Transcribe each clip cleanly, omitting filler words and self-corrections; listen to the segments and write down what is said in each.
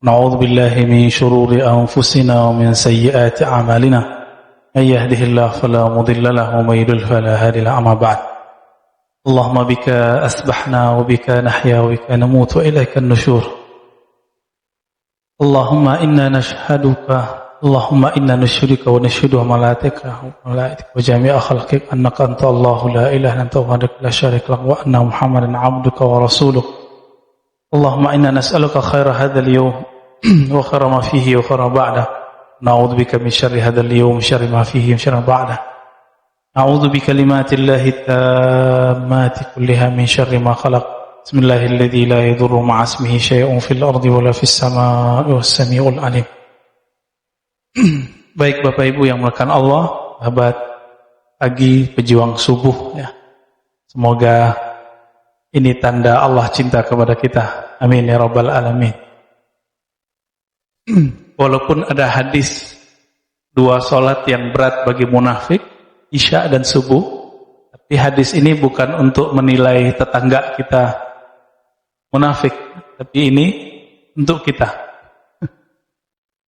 نعوذ بالله من شرور أنفسنا ومن سيئات أعمالنا من يهده الله فلا مضل له ومن يضلل فلا هادي له أما بعد اللهم بك أسبحنا وبك نحيا وبك نموت وإليك النشور اللهم إنا نشهدك ونشهد ملائكتك وجميع خلقك أنك أنت الله لا إله إلا أنت وحدك لا شريك لك وأن محمدا عبدك ورسولك اللهم إنا نسألك خير هذا اليوم وخير ما فيه وخير ما بعده نعوذ بك من شر هذا اليوم شر ما فيه وشر ما بعده أعوذ بكلمات الله التامات كلها من شر ما خلق بسم الله الذي لا يضر مع اسمه شيء في الأرض ولا في السماء والسميع العليم. Baik Bapak Ibu yang melakukan Allah, sahabat pagi pejuang subuh ya. Semoga ini tanda Allah cinta kepada kita. Amin ya rabbal alamin. Walaupun ada hadis dua salat yang berat bagi munafik, Isya dan subuh, tapi hadis ini bukan untuk menilai tetangga kita munafik, tapi ini untuk kita.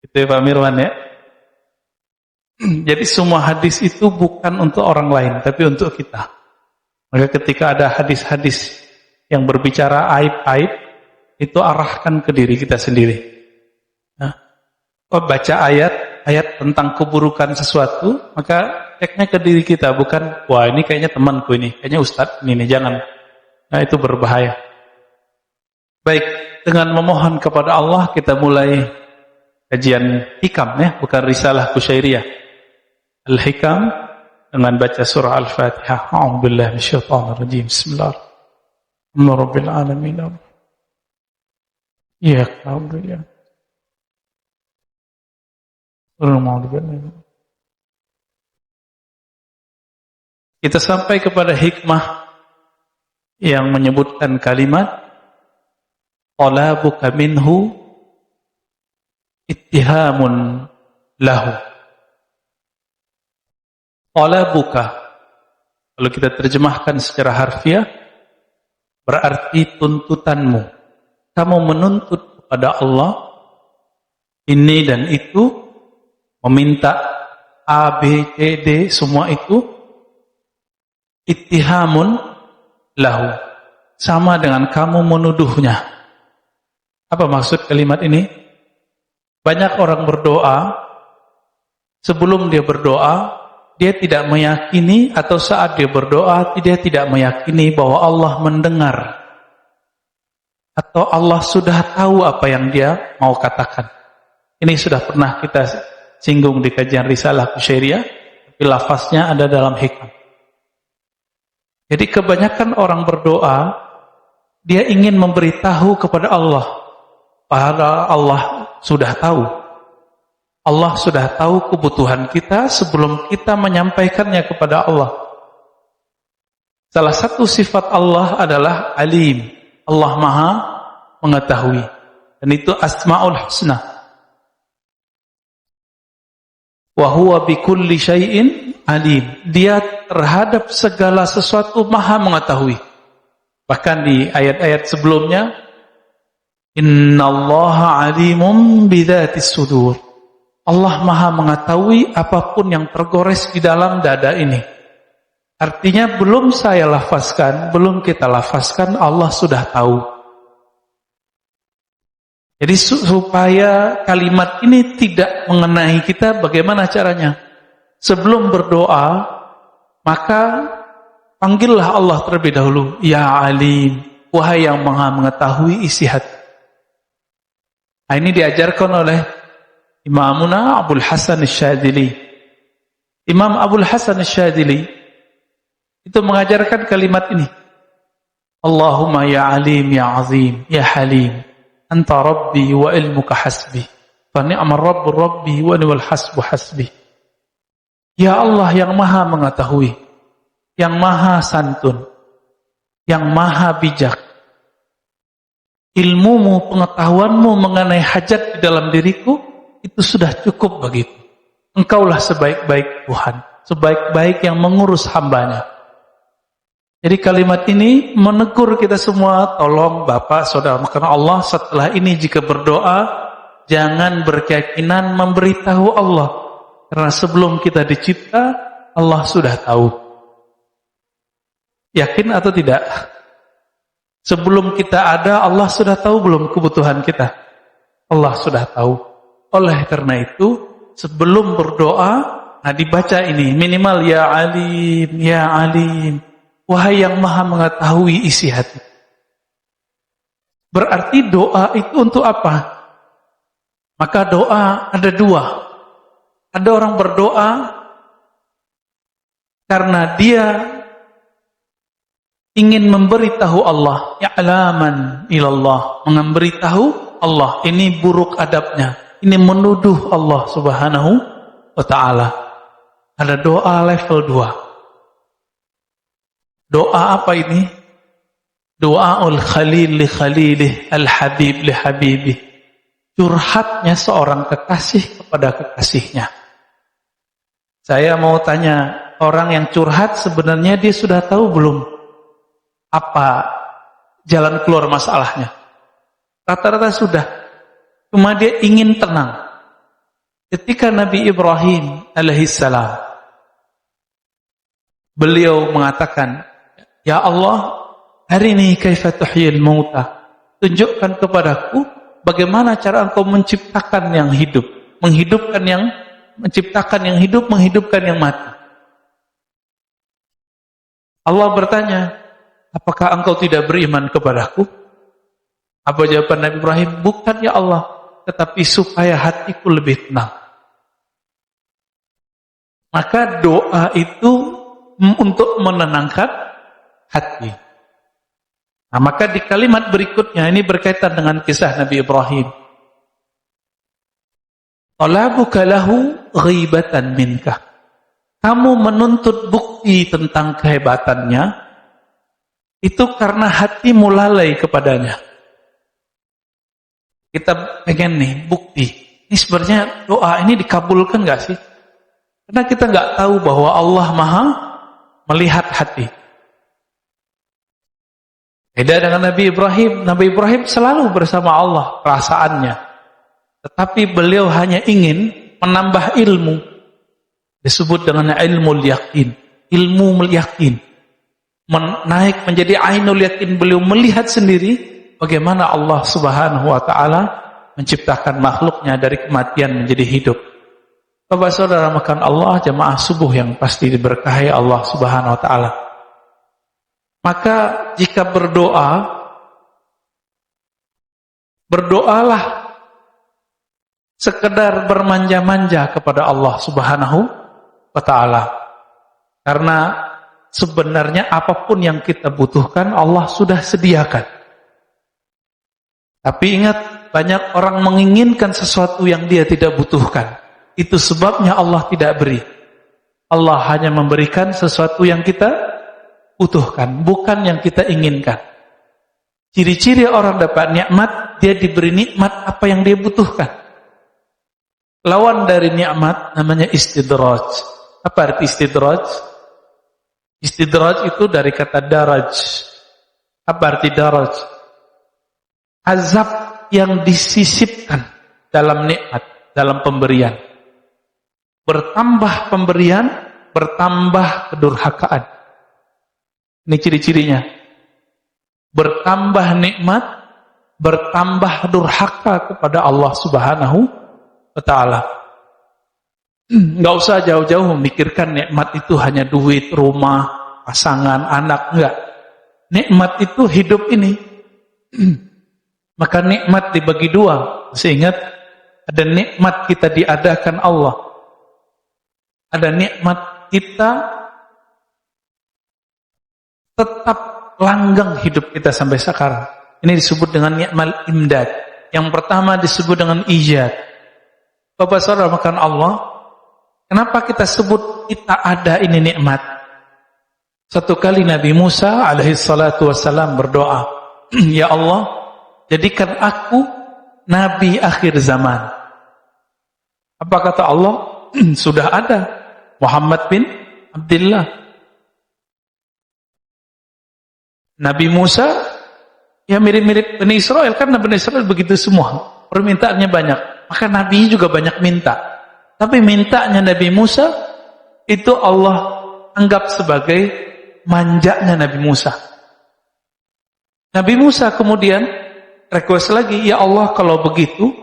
Itu ya Pak Mirwan ya. Jadi semua hadis itu bukan untuk orang lain, tapi untuk kita. Maka ketika ada hadis-hadis yang berbicara aib-aib, itu arahkan ke diri kita sendiri. Nah, baca ayat tentang keburukan sesuatu, maka ceknya ke diri kita, bukan, wah ini kayaknya temanku ini, kayaknya ustadz ini, jangan. Nah itu berbahaya. Baik, dengan memohon kepada Allah, kita mulai kajian hikam ya, bukan risalah Kusyairiyah. Al-Hikam dengan baca surah Al-Fatihah. A'udzubillahi minasyaitonir rajim. Bismillahirrahmanirrahim. Ya kabul ya. Kita sampai kepada hikmah yang menyebutkan kalimat talabuka minhu ittihamun lahu. Talabuka, kalau kita terjemahkan secara harfiah, berarti tuntutanmu. Kamu menuntut kepada Allah ini dan itu, meminta A, B, C, D, semua itu ittihamun lahu, sama dengan kamu menuduhnya. Apa maksud kalimat ini? Banyak orang berdoa, sebelum dia berdoa, dia tidak meyakini, atau saat dia berdoa, dia tidak meyakini bahwa Allah mendengar, atau Allah sudah tahu apa yang dia mau katakan. Ini sudah pernah kita singgung di kajian risalah Kusyairiyah, tapi lafaznya ada dalam hikam. Jadi kebanyakan orang berdoa, dia ingin memberitahu kepada Allah, padahal Allah sudah tahu. Allah sudah tahu kebutuhan kita sebelum kita menyampaikannya kepada Allah. Salah satu sifat Allah adalah alim. Allah maha mengetahui. Dan itu asma'ul husna. Wa huwa bikulli syai'in alim. Dia terhadap segala sesuatu maha mengetahui. Bahkan di ayat-ayat sebelumnya, innallaha alimun bidzatis sudur. Allah maha mengetahui apapun yang tergores di dalam dada ini. Artinya belum saya lafazkan, belum kita lafazkan, Allah sudah tahu. Jadi supaya kalimat ini tidak mengenai kita, bagaimana caranya? Sebelum berdoa, maka panggillah Allah terlebih dahulu. Ya alim, wahai yang maha mengetahui isi hati. Nah, ini diajarkan oleh Imamuna Abul Hasan Asy-Syadzili. Imam Abul Hasan Asy-Syadzili itu mengajarkan kalimat ini. Allahumma ya alim ya azim ya halim anta rabbi wa ilmuka hasbi fa ni'mar rabbur rabbi wa ni'mal hasbu hasbi. Ya Allah yang maha mengetahui, yang maha santun, yang maha bijak. Ilmumu, pengetahuanmu mengenai hajat di dalam diriku, itu sudah cukup bagiku. Engkaulah sebaik-baik Tuhan, sebaik-baik yang mengurus hambanya. Jadi kalimat ini menegur kita semua, tolong Bapak, Saudara, karena Allah setelah ini jika berdoa, Jangan berkeyakinan memberitahu Allah. Karena sebelum kita dicipta, Allah sudah tahu. Yakin atau tidak? Sebelum kita ada, Allah sudah tahu belum kebutuhan kita? Allah sudah tahu. Oleh karena itu, sebelum berdoa, nah dibaca ini, minimal ya alim, ya alim. Wahai yang maha mengetahui isi hati. Berarti doa itu untuk apa? Maka doa ada dua. Ada orang berdoa karena dia ingin memberitahu Allah, ya'laman ilallah, memberitahu Allah. Ini buruk adabnya. Ini menuduh Allah Subhanahu wa ta'ala. Ada doa level 2. Doa apa ini? Doaul khalil li khalilih, al-habib li habibih. Curhatnya seorang kekasih kepada kekasihnya. Saya mau tanya, orang yang curhat sebenarnya dia sudah tahu belum apa jalan keluar masalahnya? Rata-rata sudah. Cuma dia ingin tenang. Ketika Nabi Ibrahim alaihissalam, beliau mengatakan, ya Allah, arini kaifa tuhyil mauta. Tunjukkan kepadaku bagaimana cara engkau menciptakan yang hidup, menciptakan yang hidup, menghidupkan yang mati. Allah bertanya, apakah engkau tidak beriman kepadaku? Apa jawaban Nabi Ibrahim? Bukan ya Allah, tetapi supaya hatiku lebih tenang. Maka doa itu untuk menenangkan hati. Nah, maka di kalimat berikutnya ini berkaitan dengan kisah Nabi Ibrahim. Talabuka lahu ghibatan minka. Kamu menuntut bukti tentang kehebatannya itu karena hatimu lalai kepadanya. Kita pengen nih bukti. Ini sebenarnya doa ini dikabulkan gak sih? Karena kita gak tahu bahwa Allah Maha melihat hati. Beda dengan Nabi Ibrahim. Nabi Ibrahim selalu bersama Allah perasaannya. Tetapi beliau hanya ingin menambah ilmu. Disebut dengan ilmu yakin. Ilmu yakin. Naik menjadi ainul yakin. Beliau melihat sendiri bagaimana Allah Subhanahu wa ta'ala menciptakan makhluknya dari kematian menjadi hidup. Bapak saudara makan Allah, jamaah subuh yang pasti diberkahi Allah Subhanahu wa ta'ala. Maka jika berdoalah sekedar bermanja-manja kepada Allah Subhanahu wa ta'ala. Karena sebenarnya apapun yang kita butuhkan Allah sudah sediakan. Tapi ingat, banyak orang menginginkan sesuatu yang dia tidak butuhkan. Itu sebabnya Allah tidak beri. Allah hanya memberikan sesuatu yang kita butuhkan, bukan yang kita inginkan. Ciri-ciri orang dapat nikmat, dia diberi nikmat apa yang dia butuhkan. Lawan dari nikmat namanya istidraj. Apa arti istidraj? Istidraj itu dari kata daraj. Apa arti daraj? Azab yang disisipkan dalam nikmat, dalam pemberian. Bertambah pemberian, bertambah kedurhakaan. Ini ciri-cirinya. Bertambah nikmat, bertambah durhaka kepada Allah Subhanahu wa ta'ala. Enggak usah jauh-jauh memikirkan nikmat itu hanya duit, rumah, pasangan, anak, enggak. Nikmat itu hidup ini. Maka nikmat dibagi dua. Seingat ada nikmat kita diadakan Allah. Ada nikmat kita tetap langgeng hidup kita sampai sekarang. Ini disebut dengan nikmat imdad. Yang pertama disebut dengan ijad. Bapak saudara makan Allah, kenapa kita sebut kita ada ini nikmat? Satu kali Nabi Musa alaihi salatu wassalam berdoa, ya Allah, jadikan aku Nabi akhir zaman. Apa kata Allah? Sudah ada Muhammad bin Abdullah. Nabi Musa ya mirip-mirip Bani Israel, karena Bani Israel begitu semua. Permintaannya banyak. Maka Nabi juga banyak minta. Tapi mintanya Nabi Musa itu Allah anggap sebagai manjanya Nabi Musa. Nabi Musa kemudian request lagi, ya Allah kalau begitu,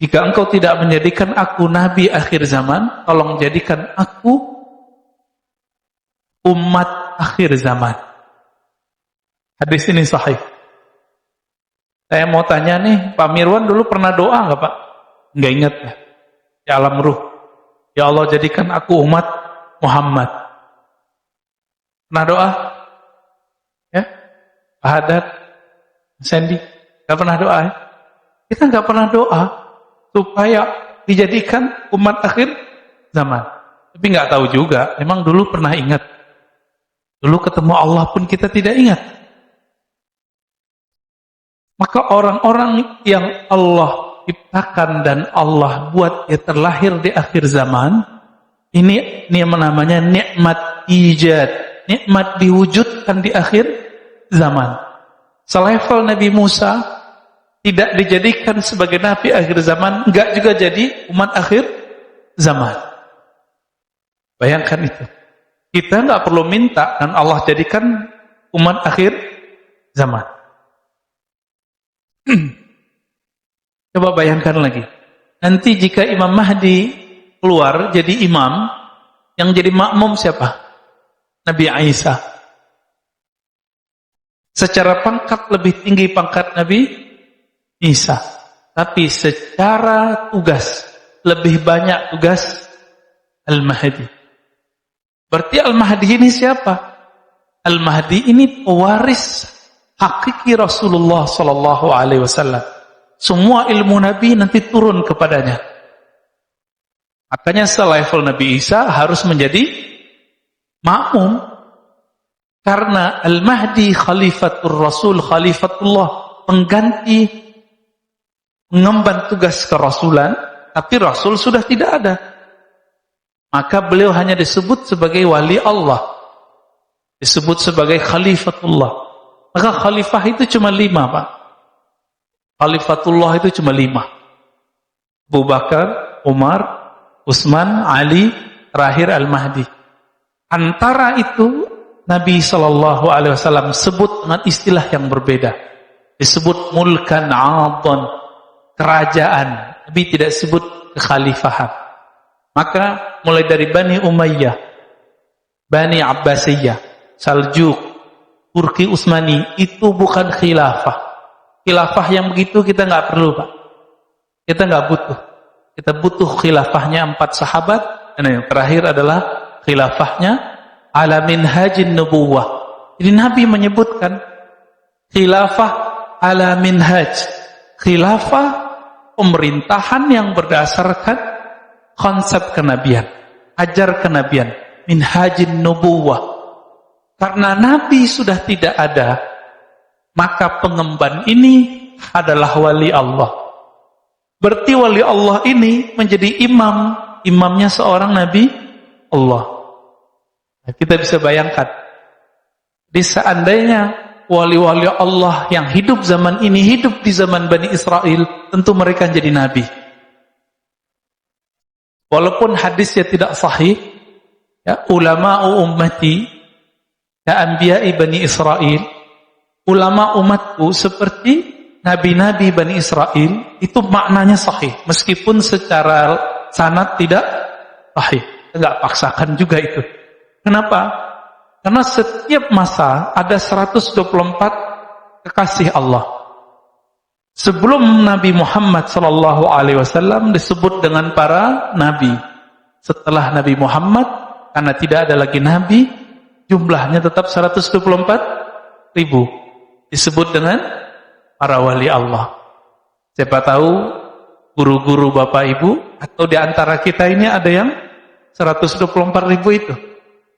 jika engkau tidak menjadikan aku Nabi akhir zaman, tolong jadikan aku umat akhir zaman. Hadis ini sahih. Saya mau tanya nih, Pak Mirwan dulu pernah doa nggak Pak? Nggak ingat ya? Di alam ruh. Ya Allah jadikan aku umat Muhammad. Pernah doa? Ya? Pak Haddad, Sandy, nggak pernah doa ya? Kita nggak pernah doa supaya dijadikan umat akhir zaman. Tapi nggak tahu juga, memang dulu pernah ingat. Dulu ketemu Allah pun kita tidak ingat. Maka orang-orang yang Allah ciptakan dan Allah buat dia terlahir di akhir zaman, ini namanya nikmat ijad, nikmat diwujudkan di akhir zaman. Selevel Nabi Musa tidak dijadikan sebagai nabi akhir zaman, enggak juga jadi umat akhir zaman. Bayangkan itu. Kita enggak perlu minta dan Allah jadikan umat akhir zaman. Coba bayangkan lagi. Nanti jika Imam Mahdi keluar jadi imam, yang jadi makmum siapa? Nabi Isa. Secara pangkat lebih tinggi pangkat Nabi Isa. Tapi secara tugas lebih banyak tugas Al-Mahdi. Berarti Al-Mahdi ini siapa? Al-Mahdi ini pewaris hakiki Rasulullah sallallahu alaihi wasallam. Semua ilmu Nabi nanti turun kepadanya. Makanya selevel Nabi Isa harus menjadi makmum. Karena Al-Mahdi khalifatul Rasul, khalifatullah, pengganti, mengemban tugas kerasulan, tapi Rasul sudah tidak ada. Maka beliau hanya disebut sebagai wali Allah, disebut sebagai khalifatullah. Maka khalifah itu cuma 5 Pak. Khalifatullah itu cuma 5. Abu Bakar, Umar, Utsman, Ali, terakhir Al-Mahdi. Antara itu Nabi SAW sebut dengan istilah yang berbeda. Disebut mulkan 'adhan, kerajaan. Nabi tidak sebut kekhalifahan. Maka mulai dari Bani Umayyah, Bani Abbasiyah, Saljuk, Turki Utsmani, itu bukan khilafah. Khilafah yang begitu kita nggak perlu Pak. Kita nggak butuh. Kita butuh khilafahnya 4 sahabat. Dan yang terakhir adalah khilafahnya ala minhajin nubuwah. Jadi Nabi menyebutkan khilafah ala minhaj. Khilafah pemerintahan yang berdasarkan konsep kenabian, ajar kenabian, minhajin nubuwah. Karena Nabi sudah tidak ada, maka pengemban ini adalah wali Allah. Berarti wali Allah ini menjadi imam, imamnya seorang Nabi Allah. Nah, kita bisa bayangkan, di seandainya wali-wali Allah yang hidup zaman ini hidup di zaman Bani Israel, tentu mereka jadi Nabi. Walaupun hadisnya tidak sahih, ya, ulama'u ummati ya anbiya'i Bani Israel, ulama umatku seperti nabi-nabi Bani Israel, itu maknanya sahih meskipun secara sanad tidak sahih. Enggak paksakan juga itu. Kenapa? Karena setiap masa ada 124 kekasih Allah. Sebelum Nabi Muhammad SAW disebut dengan para nabi. Setelah Nabi Muhammad, karena tidak ada lagi nabi, jumlahnya tetap 124.000. Disebut dengan para wali Allah. Siapa tahu guru-guru Bapak Ibu atau di antara kita ini ada yang 124.000 itu.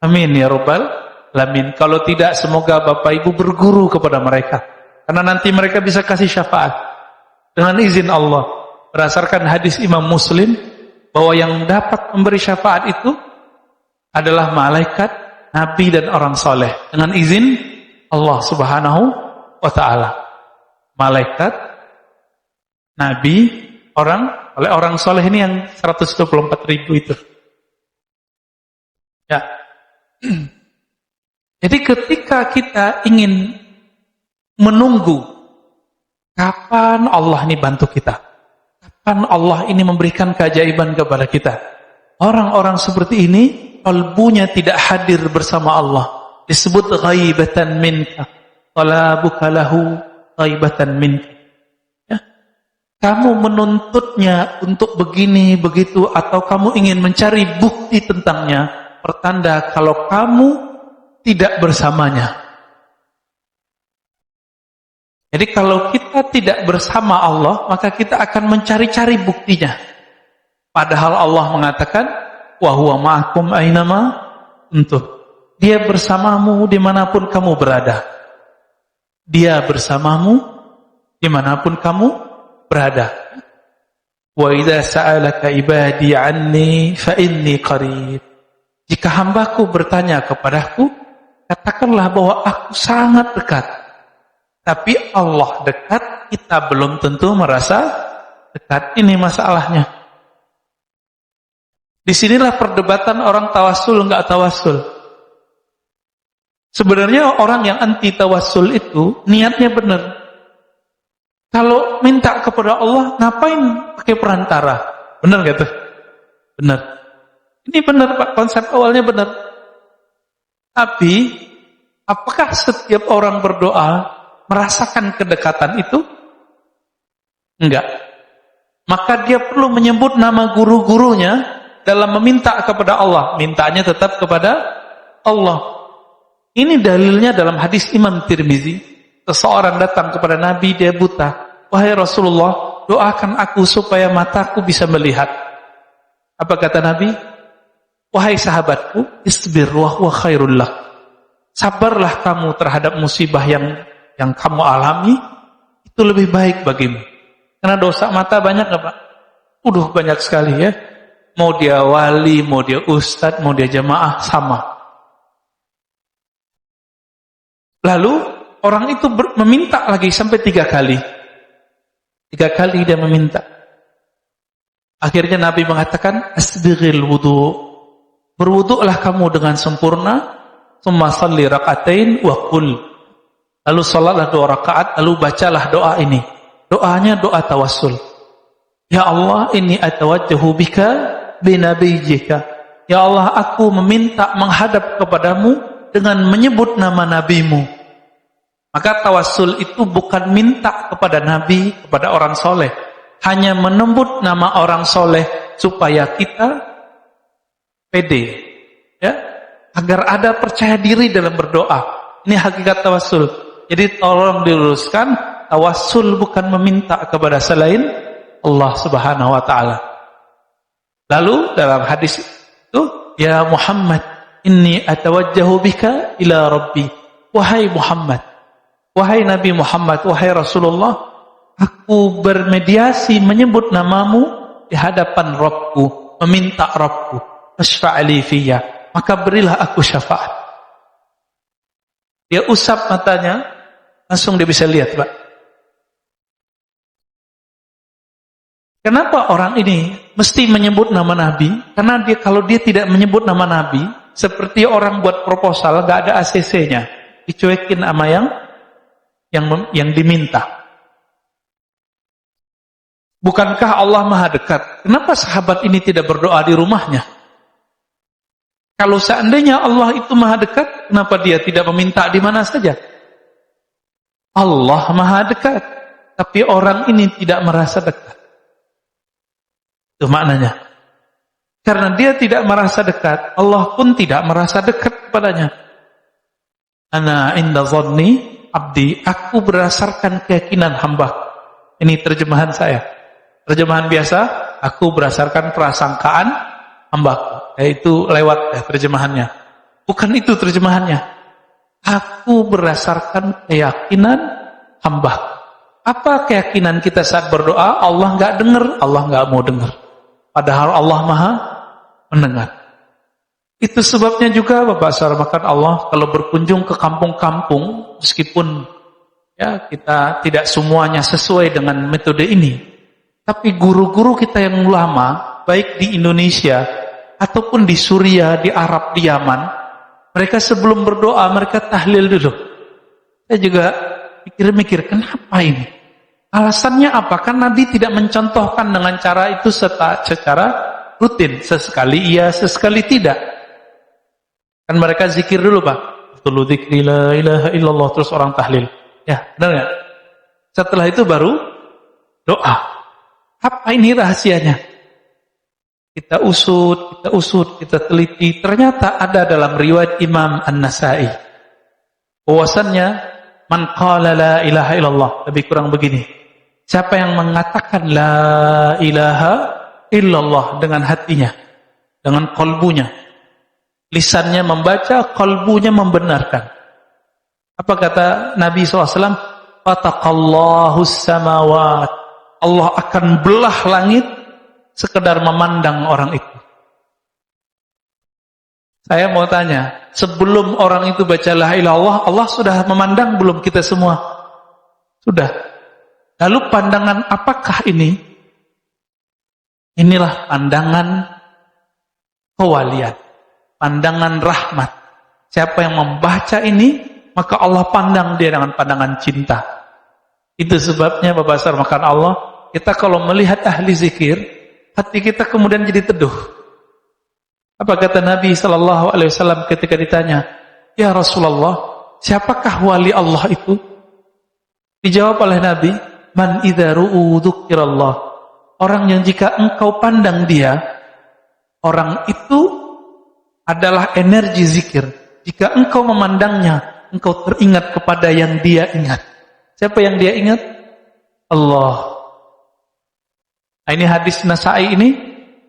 Amin ya rabbal alamin. Kalau tidak, semoga Bapak Ibu berguru kepada mereka. Karena nanti mereka bisa kasih syafaat dengan izin Allah. Berdasarkan hadis Imam Muslim, bahwa yang dapat memberi syafaat itu adalah malaikat, nabi dan orang soleh dengan izin Allah Subhanahu wa ta'ala. Malaikat, nabi, orang, oleh orang soleh ini yang 124.000 itu. Ya. Jadi ketika kita ingin menunggu kapan Allah ini bantu kita, kapan Allah ini memberikan keajaiban kepada kita, orang-orang seperti ini kalbunya tidak hadir bersama Allah, disebut ghaibatan minka, talabuka lahu ghaibatan minka. Ya. Kamu menuntutnya untuk begini begitu, atau kamu ingin mencari bukti tentangnya, pertanda kalau kamu tidak bersamanya. Jadi kalau kita tidak bersama Allah, maka kita akan mencari-cari buktinya. Padahal Allah mengatakan, wa huwa ma'akum ainama kuntum. Dia bersamamu dimanapun kamu berada. Dia bersamamu dimanapun kamu berada. Wa idza sa'alaka ibadi anni fa inni qarib. Jika hambaku bertanya kepadaku, katakanlah bahwa aku sangat dekat. Tapi Allah dekat, kita belum tentu merasa dekat. Ini masalahnya. Disinilah perdebatan orang tawassul enggak tawassul. Sebenarnya orang yang anti tawassul itu niatnya benar. Kalau minta kepada Allah, ngapain pakai perantara? Benar gak tuh? Benar. Ini benar Pak, konsep awalnya benar. Tapi, apakah setiap orang berdoa merasakan kedekatan itu? Enggak. Maka dia perlu menyebut nama guru-gurunya dalam meminta kepada Allah. Mintanya tetap kepada Allah. Ini dalilnya dalam hadis Imam Tirmizi. Seseorang datang kepada Nabi, dia buta. Wahai Rasulullah, doakan aku supaya mataku bisa melihat. Apa kata Nabi? Wahai sahabatku, isbir wa huwa khairul lak. Sabarlah kamu terhadap musibah yang kamu alami, itu lebih baik bagimu. Karena dosa mata banyak gak Pak? Banyak sekali ya. Mau dia wali, mau dia ustadz, mau dia jamaah, sama. Lalu orang itu meminta lagi sampai 3 kali. 3 kali dia meminta. Akhirnya Nabi mengatakan, asbighil wudu. Berwudu'lah kamu dengan sempurna, tsumma shalli rak'atain wa qul. Lalu salatlah 2 rakaat, lalu bacalah doa ini. Doanya doa tawassul. Ya Allah, inni atawajjahu bika binabiyyika. Ya Allah, aku meminta menghadap kepadamu dengan menyebut nama nabimu. Maka tawassul itu bukan minta kepada nabi, kepada orang soleh. Hanya menyebut nama orang soleh supaya kita pede, ya, agar ada percaya diri dalam berdoa. Ini hakikat tawassul. Jadi tolong diluruskan, tawassul bukan meminta kepada selain Allah Subhanahu wa taala. Lalu dalam hadis itu, ya Muhammad, inni atawajjahu bika ila rabbi. Wahai Muhammad, wahai Nabi Muhammad, wahai Rasulullah, aku bermediasi menyebut namamu di hadapan Rabbku, meminta Rabbku, fasfa'li fiyya, maka berilah aku syafaat. Dia usap matanya, langsung dia bisa lihat, Pak. Kenapa orang ini mesti menyebut nama Nabi? Karena kalau dia tidak menyebut nama Nabi, seperti orang buat proposal, gak ada ACC-nya, dicuekin sama yang diminta. Bukankah Allah Maha dekat? Kenapa sahabat ini tidak berdoa di rumahnya? Kalau seandainya Allah itu Maha dekat, kenapa dia tidak meminta di mana saja? Allah Maha dekat, tapi orang ini tidak merasa dekat. Itu maknanya. Karena dia tidak merasa dekat, Allah pun tidak merasa dekat kepadanya. Ana inda dhanni abdi, aku berdasarkan keyakinan hamba. Ini terjemahan saya. Terjemahan biasa, aku berdasarkan prasangkaan hamba. Itu lewat terjemahannya. Bukan itu terjemahannya. Aku berdasarkan keyakinan hamba. Apa keyakinan kita saat berdoa? Allah nggak dengar, Allah nggak mau dengar. Padahal Allah Maha mendengar. Itu sebabnya juga Bapak Saudara Allah, kalau berkunjung ke kampung-kampung, meskipun ya kita tidak semuanya sesuai dengan metode ini, Tapi guru-guru kita yang ulama, baik di Indonesia ataupun di Suriah, di Arab, di Yaman, mereka sebelum berdoa, mereka tahlil dulu. Saya juga mikir-mikir, kenapa ini? Alasannya apa? Kan Nabi tidak mencontohkan dengan cara itu secara rutin. Sesekali iya, sesekali tidak. Kan mereka zikir dulu, Pak. Tulu dzikri la ilaha illallah, terus orang tahlil. Ya, benar nggak? Setelah itu baru doa. Apa ini rahasianya? Kita usut, kita teliti. Ternyata ada dalam riwayat Imam An-Nasai. Bahwasannya, man qala la ilaha illallah. Lebih kurang begini. Siapa yang mengatakan la ilaha illallah dengan hatinya, dengan kolbunya. Lisannya membaca, kolbunya membenarkan. Apa kata Nabi SAW? Fataqallahu samawat. Allah akan belah langit sekedar memandang orang itu. Saya mau tanya, sebelum orang itu baca la ilaha illallah, Allah sudah memandang belum kita semua? Sudah. Lalu pandangan apakah ini? Inilah pandangan kewalian, pandangan rahmat. Siapa yang membaca ini, maka Allah pandang dia dengan pandangan cinta. Itu sebabnya Bapak Sarmakan Allah, kita kalau melihat ahli zikir, hati kita kemudian jadi teduh. Apa kata Nabi SAW ketika ditanya, ya Rasulullah, siapakah wali Allah itu? Dijawab oleh Nabi, man idza ru'u dzukirallah. Orang yang jika engkau pandang dia, orang itu adalah energi zikir. Jika engkau memandangnya, engkau teringat kepada yang dia ingat. Siapa yang dia ingat? Allah. Nah, ini hadis Nasai ini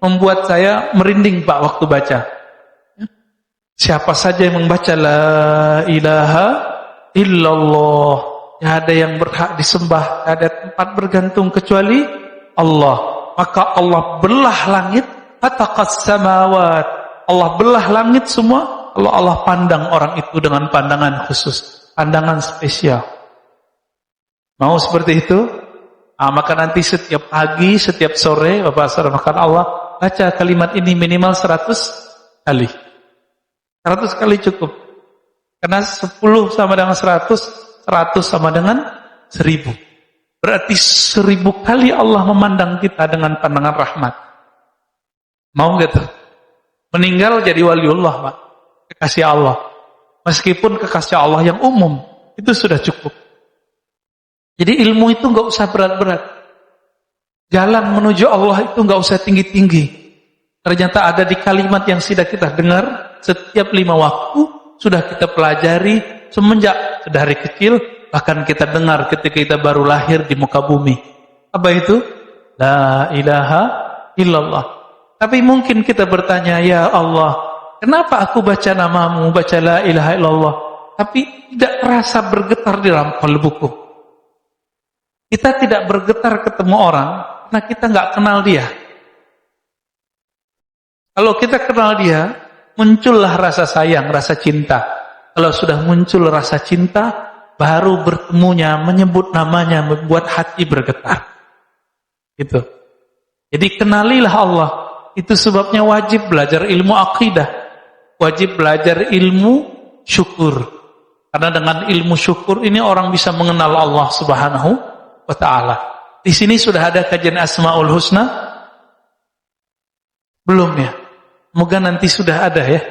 membuat saya merinding Pak waktu baca. Siapa saja yang membaca la ilaha illallah, tidak ada yang berhak disembah, tidak ada tempat bergantung kecuali Allah. Maka Allah belah langit, fataqas samawat. Allah belah langit semua. Allah pandang orang itu dengan pandangan khusus, pandangan spesial. Mau seperti itu? Maka nanti setiap pagi, setiap sore, Bapak Sarmakan Allah, baca kalimat ini minimal 100 kali. 100 kali cukup. Karena 10 sama dengan 100, 100 sama dengan 1000. Berarti 1000 kali Allah memandang kita dengan pandangan rahmat. Mau gitu? Meninggal jadi waliullah, Pak. Kekasih Allah. Meskipun kekasih Allah yang umum, itu sudah cukup. Jadi ilmu itu enggak usah berat-berat. Jalan menuju Allah itu enggak usah tinggi-tinggi. Ternyata ada di kalimat yang sudah kita dengar setiap 5 waktu, sudah kita pelajari semenjak dari kecil, bahkan kita dengar ketika kita baru lahir di muka bumi. Apa itu? La ilaha illallah. Tapi mungkin kita bertanya, ya Allah, kenapa aku baca namamu, baca la ilaha illallah, tapi tidak terasa bergetar di dalam kalbuku? Kita tidak bergetar ketemu orang karena kita nggak kenal dia. Kalau kita kenal dia, muncullah rasa sayang, rasa cinta. Kalau sudah muncul rasa cinta, baru bertemunya, menyebut namanya, membuat hati bergetar. Gitu. Jadi kenalilah Allah. Itu sebabnya wajib belajar ilmu akidah. Wajib belajar ilmu syukur. Karena dengan ilmu syukur ini orang bisa mengenal Allah Subhanahu wa ta'ala. Di sini sudah ada kajian Asmaul Husna? Belum ya? Semoga nanti sudah ada ya.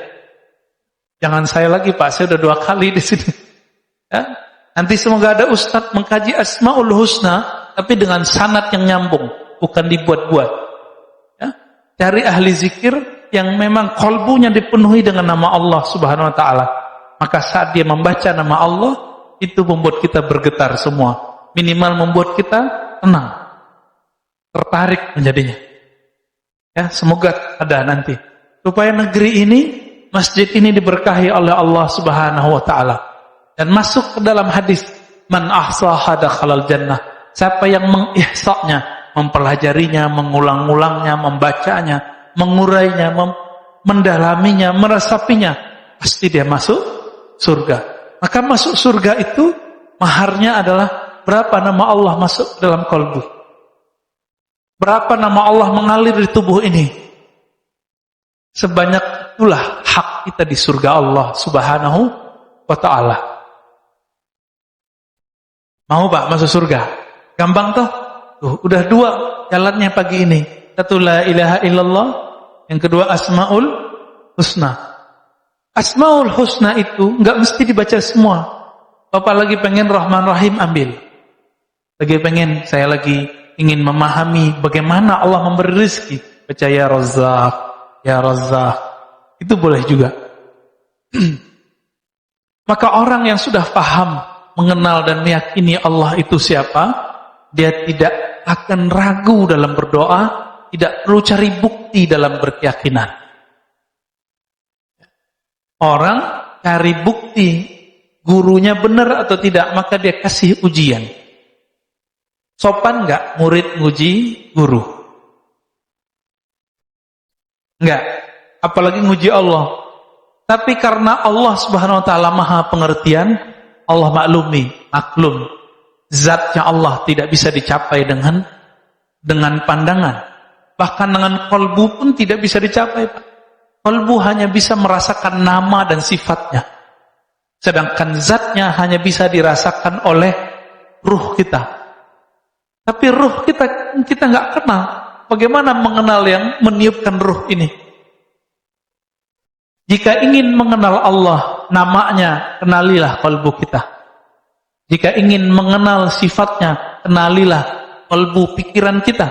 Jangan saya lagi Pak, saya sudah 2 kali di sini. Ya? Nanti semoga ada ustadz mengkaji Asmaul Husna, tapi dengan sanad yang nyambung, bukan dibuat-buat. Ya? Cari ahli zikir yang memang kolbunya dipenuhi dengan nama Allah Subhanahu wa ta'ala. Maka saat dia membaca nama Allah, itu membuat kita bergetar semua. Minimal membuat kita tenang, tertarik menjadinya. Ya, semoga ada nanti. Supaya negeri ini, masjid ini diberkahi oleh Allah Subhanahu wa ta'ala. Dan masuk ke dalam hadis, man ahsaha dakhalal jannah. Siapa yang mengihsa'nya, mempelajarinya, mengulang-ulangnya, membacanya, mengurainya, mendalaminya, meresapinya, pasti dia masuk surga. Maka masuk surga itu maharnya adalah berapa nama Allah masuk dalam kalbu. Berapa nama Allah mengalir di tubuh ini? Sebanyak itulah hak kita di surga Allah Subhanahu wa ta'ala. Mau Pak masuk surga? Gampang toh? Tuh, udah 2 jalannya pagi ini. Satu la ilaha illallah, yang kedua asmaul husna. Asmaul husna itu enggak mesti dibaca semua. Bapak lagi pengen Rahman Rahim, ambil. Saya lagi ingin memahami bagaimana Allah memberi rezeki, baca ya Razzaq, ya Razzaq. Itu boleh juga. Maka orang yang sudah paham, mengenal dan meyakini Allah itu siapa, dia tidak akan ragu dalam berdoa, tidak perlu cari bukti dalam berkeyakinan. Orang cari bukti gurunya benar atau tidak, maka dia kasih ujian. Sopan enggak murid nguji guru? Enggak. Apalagi nguji Allah. Tapi karena Allah Subhanahu wa ta'ala maha pengertian, Allah maklum. Zatnya Allah tidak bisa dicapai dengan pandangan. Bahkan dengan qalbu pun tidak bisa dicapai. Qalbu hanya bisa merasakan nama dan sifatnya. Sedangkan zatnya hanya bisa dirasakan oleh ruh kita. Tapi ruh kita nggak kenal. Bagaimana mengenal yang meniupkan ruh ini? Jika ingin mengenal Allah, namanya, kenalilah qalbu kita. Jika ingin mengenal sifatnya, kenalilah qalbu pikiran kita.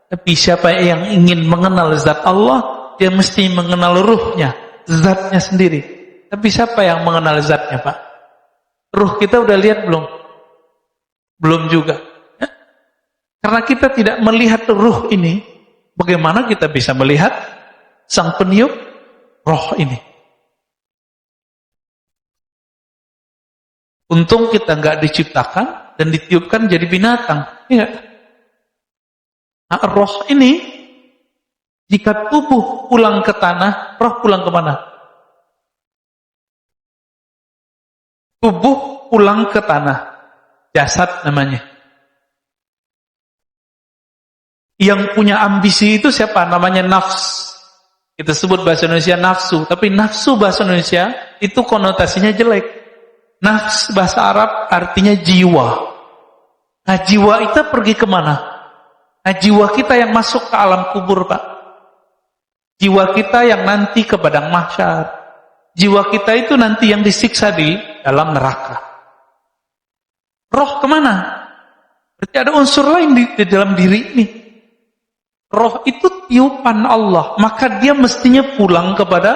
Tapi siapa yang ingin mengenal zat Allah, dia mesti mengenal ruhnya, zatnya sendiri. Tapi siapa yang mengenal zatnya, Pak? Ruh kita udah lihat belum? Belum juga. Karena kita tidak melihat ruh ini, bagaimana kita bisa melihat sang peniup roh ini? Untung kita nggak diciptakan dan ditiupkan jadi binatang. Ya. Nah, roh ini, jika tubuh pulang ke tanah, roh pulang ke mana? Tubuh pulang ke tanah, jasad namanya. Yang punya ambisi itu siapa? Namanya nafs. Kita sebut bahasa Indonesia nafsu. Tapi nafsu bahasa Indonesia itu konotasinya jelek. Nafs bahasa Arab artinya jiwa. Nah, jiwa itu pergi kemana? Nah, jiwa kita yang masuk ke alam kubur, Pak. Jiwa kita yang nanti ke padang mahsyar. Jiwa kita itu nanti yang disiksa di dalam neraka. Roh kemana? Berarti ada unsur lain di dalam diri ini. Roh itu tiupan Allah, maka dia mestinya pulang kepada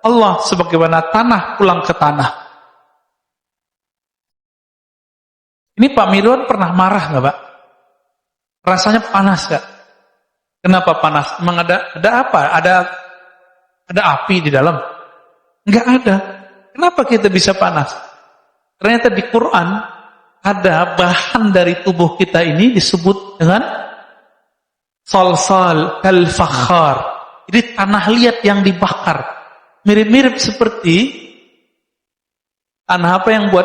Allah sebagaimana tanah pulang ke tanah. Ini Pak Mirwan pernah marah nggak, Pak? Rasanya panas nggak? Kenapa panas? Emang ada apa? Ada api di dalam? Nggak ada. Kenapa kita bisa panas? Ternyata di Quran ada bahan dari tubuh kita ini disebut dengan salsal kal-fakhar. Jadi tanah liat yang dibakar. Mirip-mirip seperti tanah apa yang buat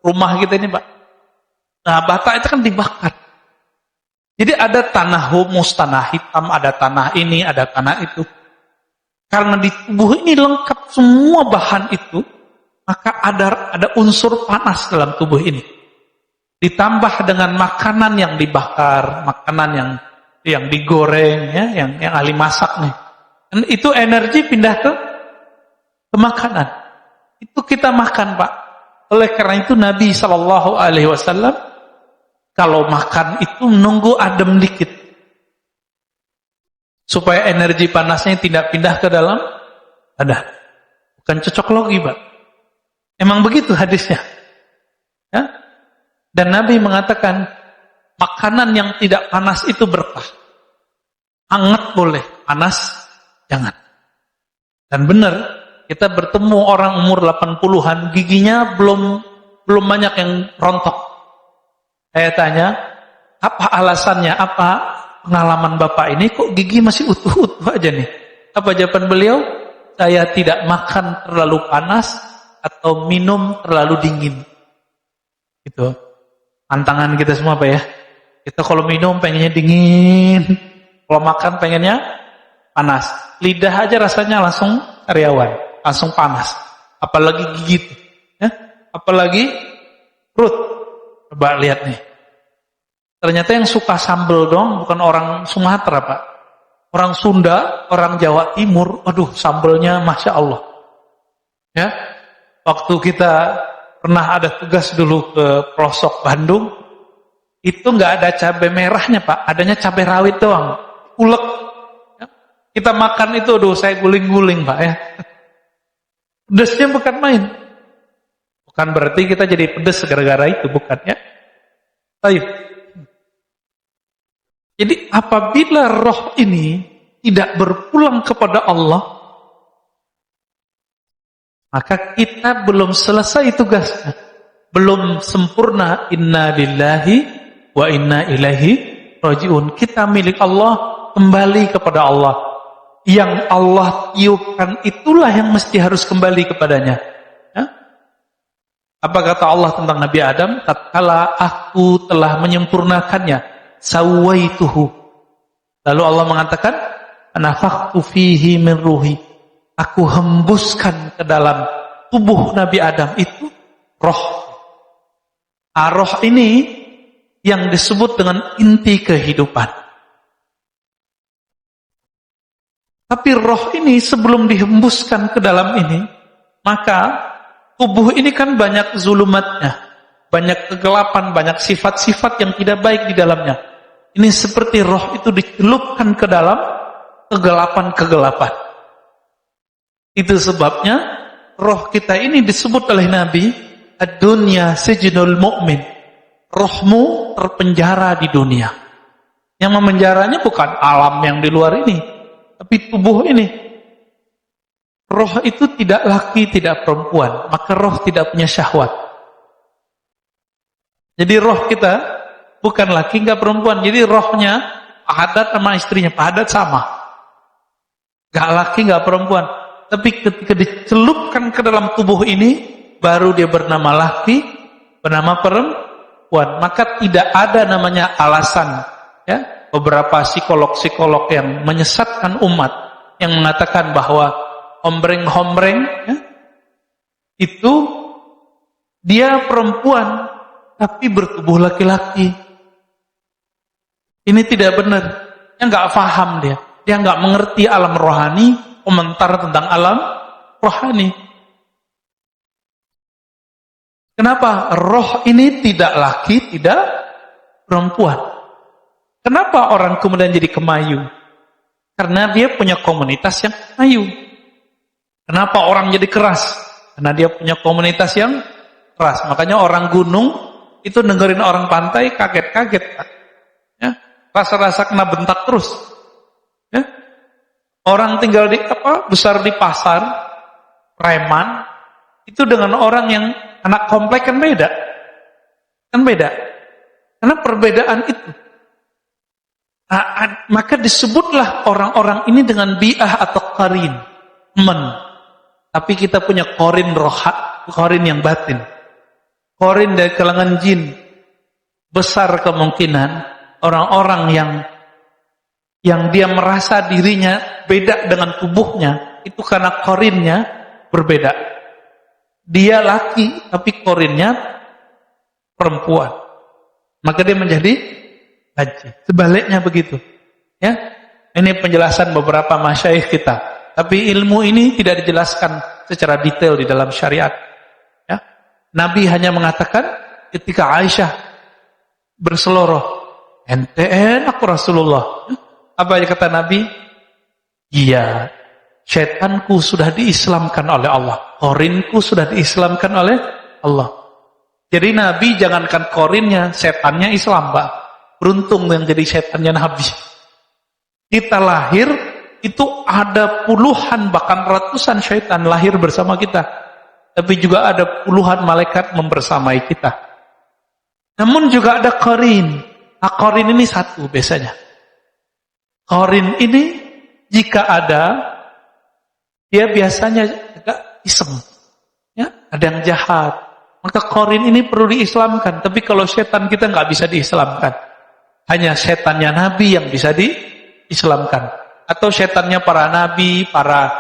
rumah kita ini, Pak. Nah, bata itu kan dibakar. Jadi ada tanah humus, tanah hitam, ada tanah ini, ada tanah itu. Karena di tubuh ini lengkap semua bahan itu, maka ada unsur panas dalam tubuh ini. Ditambah dengan makanan yang dibakar, makanan yang digoreng, ya, yang ahli masak nih. Dan itu energi pindah ke makanan. Itu kita makan, Pak. Oleh karena itu Nabi SAW kalau makan itu nunggu adem dikit, supaya energi panasnya tidak pindah ke dalam badan. Bukan cocok logi, Pak. Emang begitu hadisnya. Ya? Dan Nabi mengatakan makanan yang tidak panas itu berkah. Hangat boleh, panas jangan. Dan benar, kita bertemu orang umur 80-an, giginya belum banyak yang rontok. Saya tanya, apa alasannya, apa pengalaman Bapak ini, kok gigi masih utuh-utuh aja nih? Apa jawaban beliau? Saya tidak makan terlalu panas atau minum terlalu dingin. Gitu. Tantangan kita semua, Pak, ya. Kita kalau minum pengennya dingin, kalau makan pengennya panas. Lidah aja rasanya langsung karyawan, langsung panas. Apalagi gigit, ya? Apalagi perut. Coba lihat nih. Ternyata yang suka sambal dong bukan orang Sumatera, Pak. Orang Sunda, orang Jawa Timur, aduh sambalnya Masya Allah. Ya, waktu kita pernah ada tugas dulu ke pelosok Bandung, itu nggak ada cabai merahnya Pak, adanya cabai rawit doang, ulek. Ya. Kita makan itu, aduh saya guling-guling Pak ya. Pedesnya bukan main. Bukan berarti kita jadi pedes gara-gara itu, bukan ya. Baik. Jadi apabila roh ini tidak berpulang kepada Allah, maka kita belum selesai tugasnya, belum sempurna. Inna lillahi wa inna ilaihi rajiun. Kita milik Allah, kembali kepada Allah. Yang Allah tiupkan itulah yang mesti harus kembali kepadanya. Ya? Apa kata Allah tentang Nabi Adam? Tatkala aku telah menyempurnakannya, sawaituhu. Lalu Allah mengatakan, nafakhtu fihi min ruhi. Aku hembuskan ke dalam tubuh Nabi Adam itu roh. Roh ini yang disebut dengan inti kehidupan. Tapi roh ini sebelum dihembuskan ke dalam ini, maka tubuh ini kan banyak zulumatnya, banyak kegelapan, banyak sifat-sifat yang tidak baik di dalamnya. Ini seperti roh itu dicelupkan ke dalam kegelapan-kegelapan. Itu sebabnya roh kita ini disebut oleh Nabi, ad-dunya sijnul mu'min. Rohmu terpenjara di dunia. Yang memenjaranya bukan alam yang di luar ini, tapi tubuh ini. Roh itu tidak laki, tidak perempuan, maka roh tidak punya syahwat. Jadi roh kita bukan laki, enggak perempuan. Jadi rohnya padat sama istrinya, padat sama. Enggak laki, enggak perempuan. Tapi ketika dicelupkan ke dalam tubuh ini, baru dia bernama laki, bernama perempuan. Maka tidak ada namanya alasan. Ya, beberapa psikolog-psikolog yang menyesatkan umat, yang mengatakan bahwa hombreng-hombreng, ya, itu dia perempuan, tapi bertubuh laki-laki. Ini tidak benar. Dia nggak paham dia. Dia nggak mengerti alam rohani, komentar tentang alam rohani. Kenapa? Roh ini tidak laki, tidak perempuan. Kenapa orang kemudian jadi kemayu? Karena dia punya komunitas yang kemayu. Kenapa orang jadi keras? Karena dia punya komunitas yang keras. Makanya orang gunung itu dengerin orang pantai kaget-kaget. Ya, rasa-rasa kena bentak terus. Ya. Orang tinggal di besar di pasar, preman, itu dengan orang yang anak komplek kan beda. Kan beda. Karena perbedaan itu. Maka disebutlah orang-orang ini dengan bi'ah atau qarin, teman. Tapi kita punya qarin roha, qarin yang batin. Qarin dari kalangan jin. Besar kemungkinan orang-orang yang dia merasa dirinya beda dengan tubuhnya, itu karena qarinnya berbeda. Dia laki, tapi qarinnya perempuan. Maka dia menjadi haji. Sebaliknya begitu. Ya, ini penjelasan beberapa masyayikh kita. Tapi ilmu ini tidak dijelaskan secara detail di dalam syariat. Ya, Nabi hanya mengatakan ketika Aisyah berseloroh, ente enak Rasulullah. Apa yang kata Nabi? Iya, syaitanku sudah diislamkan oleh Allah. Qorinku sudah diislamkan oleh Allah. Jadi Nabi jangankan qorinnya, setannya Islam, Pak. Beruntung yang jadi setannya Nabi. Kita lahir, itu ada puluhan bahkan ratusan syaitan lahir bersama kita. Tapi juga ada puluhan malaikat membersamai kita. Namun juga ada qarin. Nah, qarin ini satu biasanya. Qarin ini jika ada, dia biasanya agak isem. Ya, ada yang jahat. Maka qarin ini perlu diislamkan. Tapi kalau syaitan kita nggak bisa diislamkan. Hanya setannya Nabi yang bisa diislamkan. Atau setannya para Nabi, para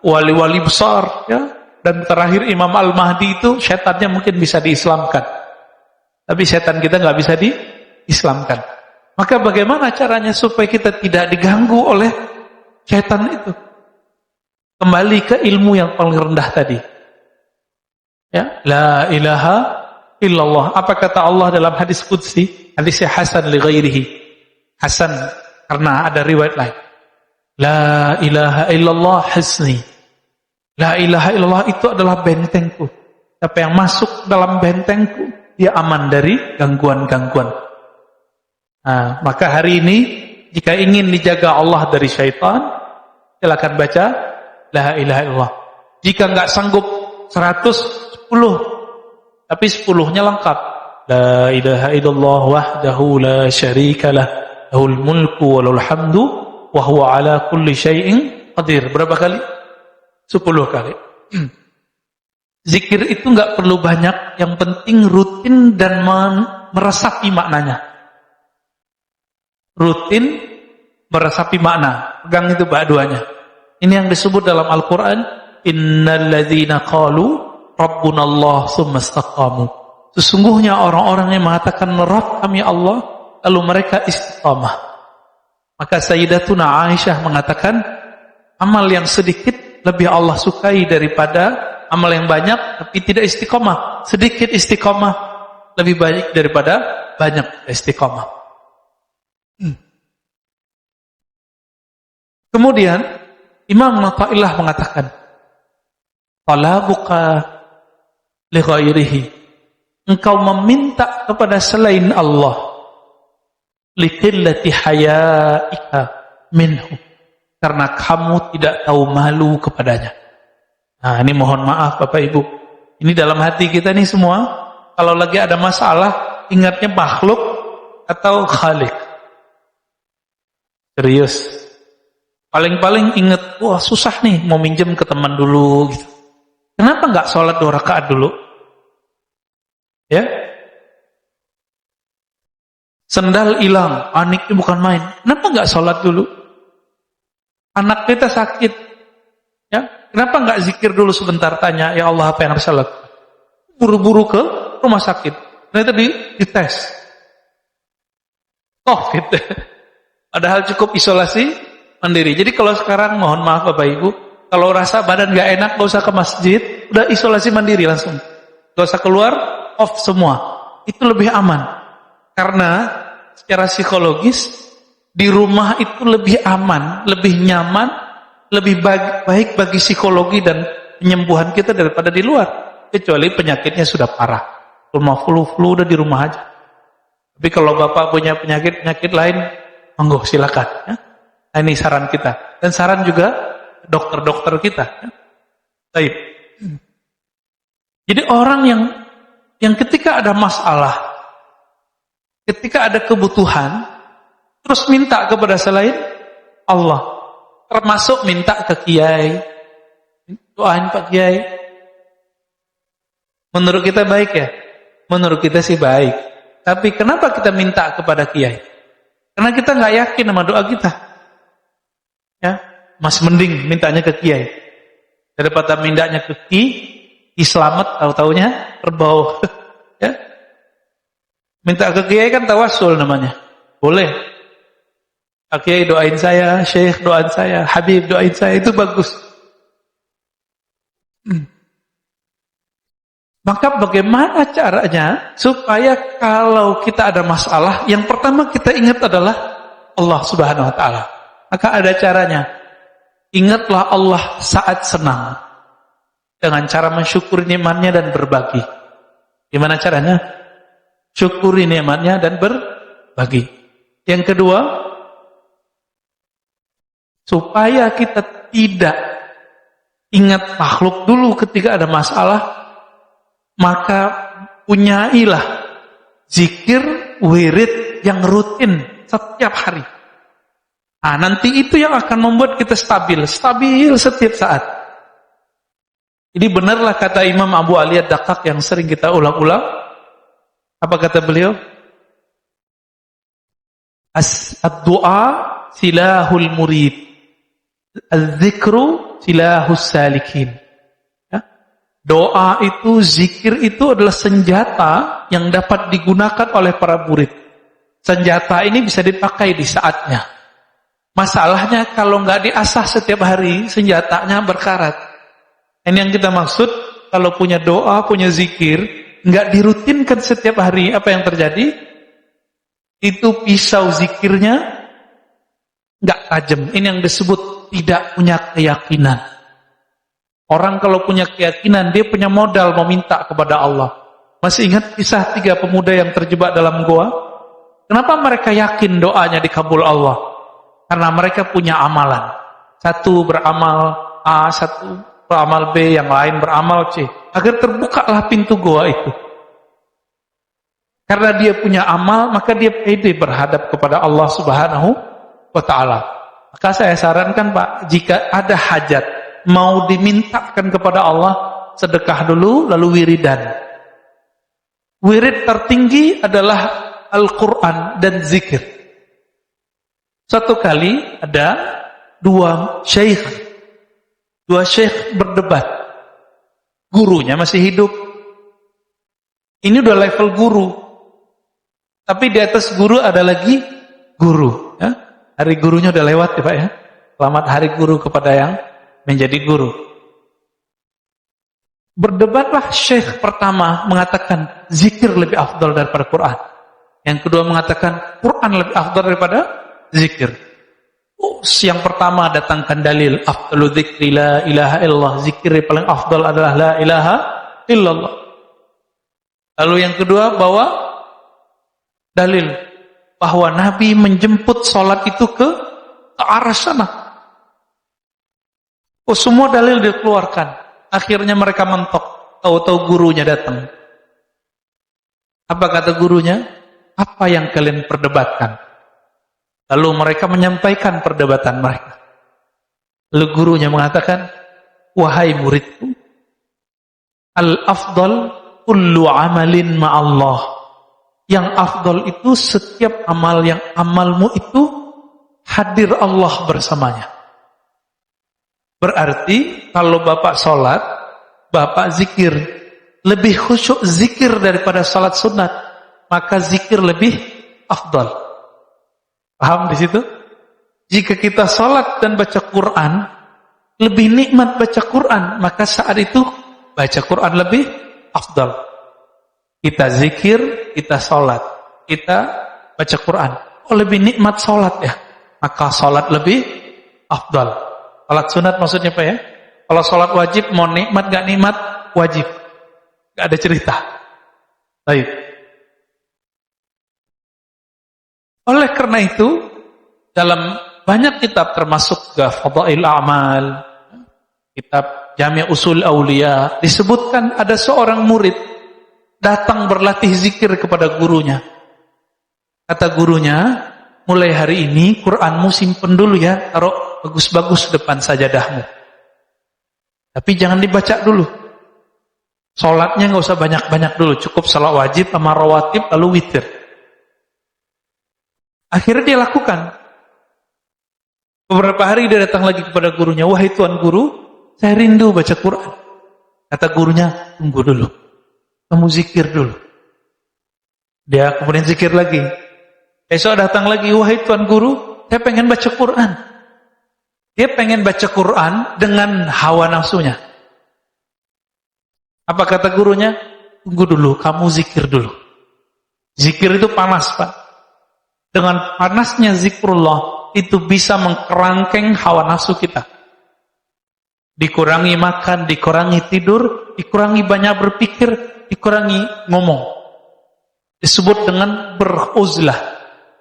wali-wali besar, ya. Dan terakhir Imam Al-Mahdi itu setannya mungkin bisa diislamkan. Tapi setan kita nggak bisa diislamkan. Maka bagaimana caranya supaya kita tidak diganggu oleh setan itu? Kembali ke ilmu yang paling rendah tadi. Ya, la ilaha illallah. Apa kata Allah dalam hadis qudsi? Hadisnya hasan li ghairihi. Hasan karena ada riwayat lain. La ilaha illallah hasni. La ilaha illallah itu adalah bentengku. Siapa yang masuk dalam bentengku, dia aman dari gangguan-gangguan. Nah, maka hari ini jika ingin dijaga Allah dari syaitan, silakan baca la ilaha illallah. Jika enggak sanggup 110, tapi 10-nya lengkap. La ilaha illallah wahdahu la syarikalah, lahul mulku wa lahul hamdu wa huwa ala kulli syai'in qadir. Berapa kali? 10 kali. Zikir itu enggak perlu banyak, yang penting rutin dan meresapi maknanya. Rutin meresapi makna. Pegang itu dua-duanya. Ini yang disebut dalam Al-Quran, innal ladzina qalu rabbunallah tsumma istaqamu. Sesungguhnya orang-orang yang mengatakan Rabb kami Allah, lalu mereka istiqamah. Maka Sayyidatuna Aisyah mengatakan, amal yang sedikit lebih Allah sukai daripada amal yang banyak tapi tidak istiqamah. Sedikit istiqamah lebih baik daripada banyak istiqamah. Kemudian Imam Nata'illah mengatakan, talabuka li ghairihi, engkau meminta kepada selain Allah, li qillati hayaika minhu, karena kamu tidak tahu malu kepadanya. Nah, ini mohon maaf Bapak Ibu. Ini dalam hati kita nih semua, kalau lagi ada masalah, ingatnya makhluk atau khalik. Serius. Paling-paling ingat, wah susah nih, mau minjem ke teman dulu gitu. Kenapa enggak sholat 2 rakaat dulu? Ya? Sendal hilang, paniknya bukan main. Kenapa enggak sholat dulu? Anak kita sakit, ya? Kenapa enggak zikir dulu sebentar, tanya, ya Allah apa yang harus saya lakukan? Buru-buru ke rumah sakit, ternyata dites COVID. Padahal cukup isolasi mandiri. Jadi kalau sekarang mohon maaf Bapak Ibu, kalau rasa badan enggak enak, enggak usah ke masjid, udah isolasi mandiri langsung. Enggak usah keluar, off semua. Itu lebih aman. Karena secara psikologis di rumah itu lebih aman, lebih nyaman, lebih baik bagi psikologi dan penyembuhan kita daripada di luar. Kecuali penyakitnya sudah parah. Rumah flu udah di rumah aja. Tapi kalau Bapak punya penyakit lain, monggo silakan. Ya. Nah, ini saran kita. Dan saran juga dokter-dokter kita. Ya. Baik. Jadi orang yang ketika ada masalah, ketika ada kebutuhan, terus minta kepada selain Allah, termasuk minta ke kiai, doain Pak Kiai. Menurut kita baik ya? Menurut kita sih baik. Tapi kenapa kita minta kepada kiai? Karena kita nggak yakin sama doa kita. Ya, mas mending mintanya ke kiai daripada mintanya ke ki selamat, tahu-taunya kerbau. Ya, minta ke kiai kan tawasul namanya, boleh. Pak Kiai doain saya, Syekh doain saya, Habib doain saya, itu bagus. Maka bagaimana caranya supaya kalau kita ada masalah, yang pertama kita ingat adalah Allah Subhanahu wa taala. Maka ada caranya. Ingatlah Allah saat senang dengan cara mensyukuri nikmatnya dan berbagi. Gimana caranya? Syukuri nikmatnya dan berbagi. Yang kedua, supaya kita tidak ingat makhluk dulu ketika ada masalah, maka punyailah zikir wirid yang rutin setiap hari. Nah, nanti itu yang akan membuat kita stabil setiap saat. Jadi benarlah kata Imam Abu Ali Ad-Daqqaq yang sering kita ulang-ulang. Apa kata beliau? Ad-du'a silahul murid, az-zikru silahus salikin. Ya. Doa itu, zikir itu adalah senjata yang dapat digunakan oleh para murid. Senjata ini bisa dipakai di saatnya. Masalahnya kalau nggak diasah setiap hari, senjatanya berkarat. Ini yang kita maksud, kalau punya doa, punya zikir, nggak dirutinkan setiap hari, apa yang terjadi? Itu pisau zikirnya nggak tajam. Ini yang disebut tidak punya keyakinan. Orang kalau punya keyakinan, dia punya modal meminta kepada Allah. Masih ingat kisah 3 pemuda yang terjebak dalam goa? Kenapa mereka yakin doanya dikabul Allah? Karena mereka punya amalan. Satu beramal A, satu beramal B, yang lain beramal C. Agar terbukalah pintu goa itu. Karena dia punya amal, maka dia pede berhadap kepada Allah Subhanahu wa ta'ala. Maka saya sarankan Pak, jika ada hajat, mau dimintakan kepada Allah, sedekah dulu, lalu wiridan. Wirid tertinggi adalah Al-Quran dan zikir. Satu kali ada dua syekh berdebat. Gurunya masih hidup. Ini udah level guru. Tapi di atas guru ada lagi guru. Ya? Hari gurunya udah lewat ya Pak ya. Selamat hari guru kepada yang menjadi guru. Berdebatlah syekh pertama mengatakan zikir lebih afdal daripada Quran. Yang kedua mengatakan Quran lebih afdal daripada zikir. Yang pertama datangkan dalil afdalu dzikri la ilaha illallah, zikir yang paling afdal adalah la ilaha illallah. Lalu yang kedua bawa dalil bahwa Nabi menjemput sholat itu ke arah sana. Semua dalil dikeluarkan. Akhirnya mereka mentok. Tahu-tahu gurunya datang. Apa kata gurunya? Apa yang kalian perdebatkan? Lalu mereka menyampaikan perdebatan mereka. Lalu gurunya mengatakan, wahai muridku, al-afdal kullu amalin ma'allah. Yang afdal itu setiap amal yang amalmu itu hadir Allah bersamanya. Berarti kalau Bapak sholat, Bapak zikir, lebih khusyuk zikir daripada sholat sunat, maka zikir lebih afdal. Paham di situ? Jika kita sholat dan baca Quran, lebih nikmat baca Quran, maka saat itu baca Quran lebih afdal. Kita zikir, kita sholat, kita baca Quran. Oh lebih nikmat sholat ya, maka sholat lebih afdal. Sholat sunat maksudnya apa ya? Kalau sholat wajib mau nikmat gak nikmat, wajib. Gak ada cerita. Baik. Oleh karena itu, dalam banyak kitab termasuk Fadail A'mal, kitab Jami' Usul Aulia, disebutkan ada seorang murid datang berlatih zikir kepada gurunya. Kata gurunya, mulai hari ini Quranmu simpen dulu ya, taruh bagus-bagus depan sajadahmu. Tapi jangan dibaca dulu. Sholatnya nggak usah banyak-banyak dulu, cukup salat wajib sama rawatib lalu witir. Akhirnya dia lakukan. Beberapa hari dia datang lagi kepada gurunya, wahai tuan guru, saya rindu baca Quran. Kata gurunya, tunggu dulu, kamu zikir dulu. Dia kemudian zikir lagi. Esok datang lagi, wahai tuan guru, saya pengen baca Quran. Dia pengen baca Quran dengan hawa nafsunya. Apa kata gurunya? Tunggu dulu, kamu zikir dulu. Zikir itu panas Pak. Dengan panasnya zikrullah itu bisa mengkerangkeng hawa nafsu kita. Dikurangi makan, dikurangi tidur, dikurangi banyak berpikir, dikurangi ngomong. Disebut dengan beruzlah,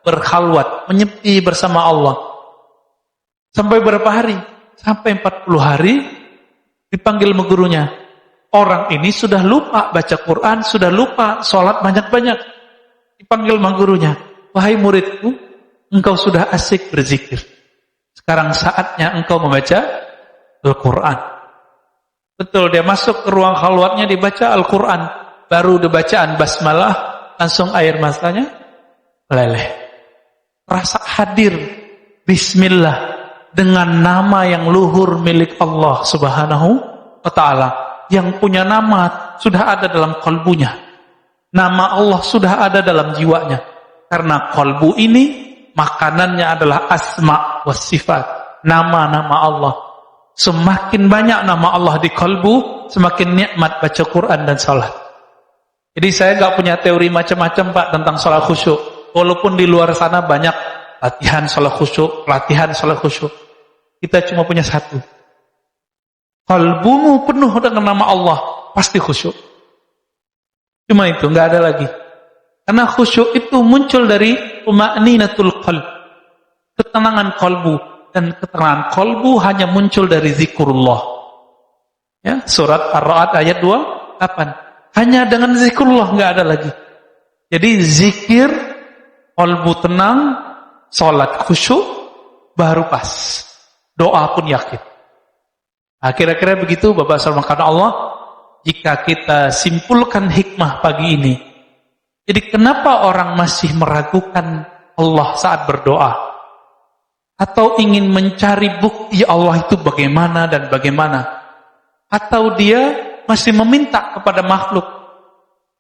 berkhalwat, menyepi bersama Allah. Sampai berapa hari? Sampai 40 hari dipanggil sama gurunya. Orang ini sudah lupa baca Quran, sudah lupa sholat banyak-banyak. Dipanggil sama gurunya. Wahai muridku, engkau sudah asik berzikir. Sekarang saatnya engkau membaca Al-Quran. Betul, dia masuk ke ruang khalwatnya dibaca Al-Quran. Baru dibacaan basmalah, langsung air matanya meleleh. rasa hadir bismillah dengan nama yang luhur milik Allah Subhanahu wa ta'ala. Yang punya nama sudah ada dalam kalbunya. Nama Allah sudah ada dalam jiwanya. Karena kalbu ini makanannya adalah asma wa sifat, nama-nama Allah. Semakin banyak nama Allah di kalbu, semakin nikmat baca Quran dan salat. Jadi saya gak punya teori macam-macam Pak tentang salat khusyuk. Walaupun di luar sana banyak latihan salat khusyuk, kita cuma punya satu. Kalbumu penuh dengan nama Allah, pasti khusyuk. Cuma itu, nggak ada lagi. Karena khusyuk itu muncul dari tuma'ninatul qalb, ketenangan kalbu, dan ketenangan kalbu hanya muncul dari zikrullah. Ya, surat Ar-Ra'd ayat 28. Hanya dengan zikrullah, nggak ada lagi. Jadi zikir, kalbu tenang, salat khusyuk, baru pas. Doa pun yakin. Nah, kira-kira begitu Bapak Subhanahu Allah. Jika kita simpulkan hikmah pagi ini, jadi kenapa orang masih meragukan Allah saat berdoa? Atau ingin mencari bukti Allah itu bagaimana dan bagaimana? Atau dia masih meminta kepada makhluk?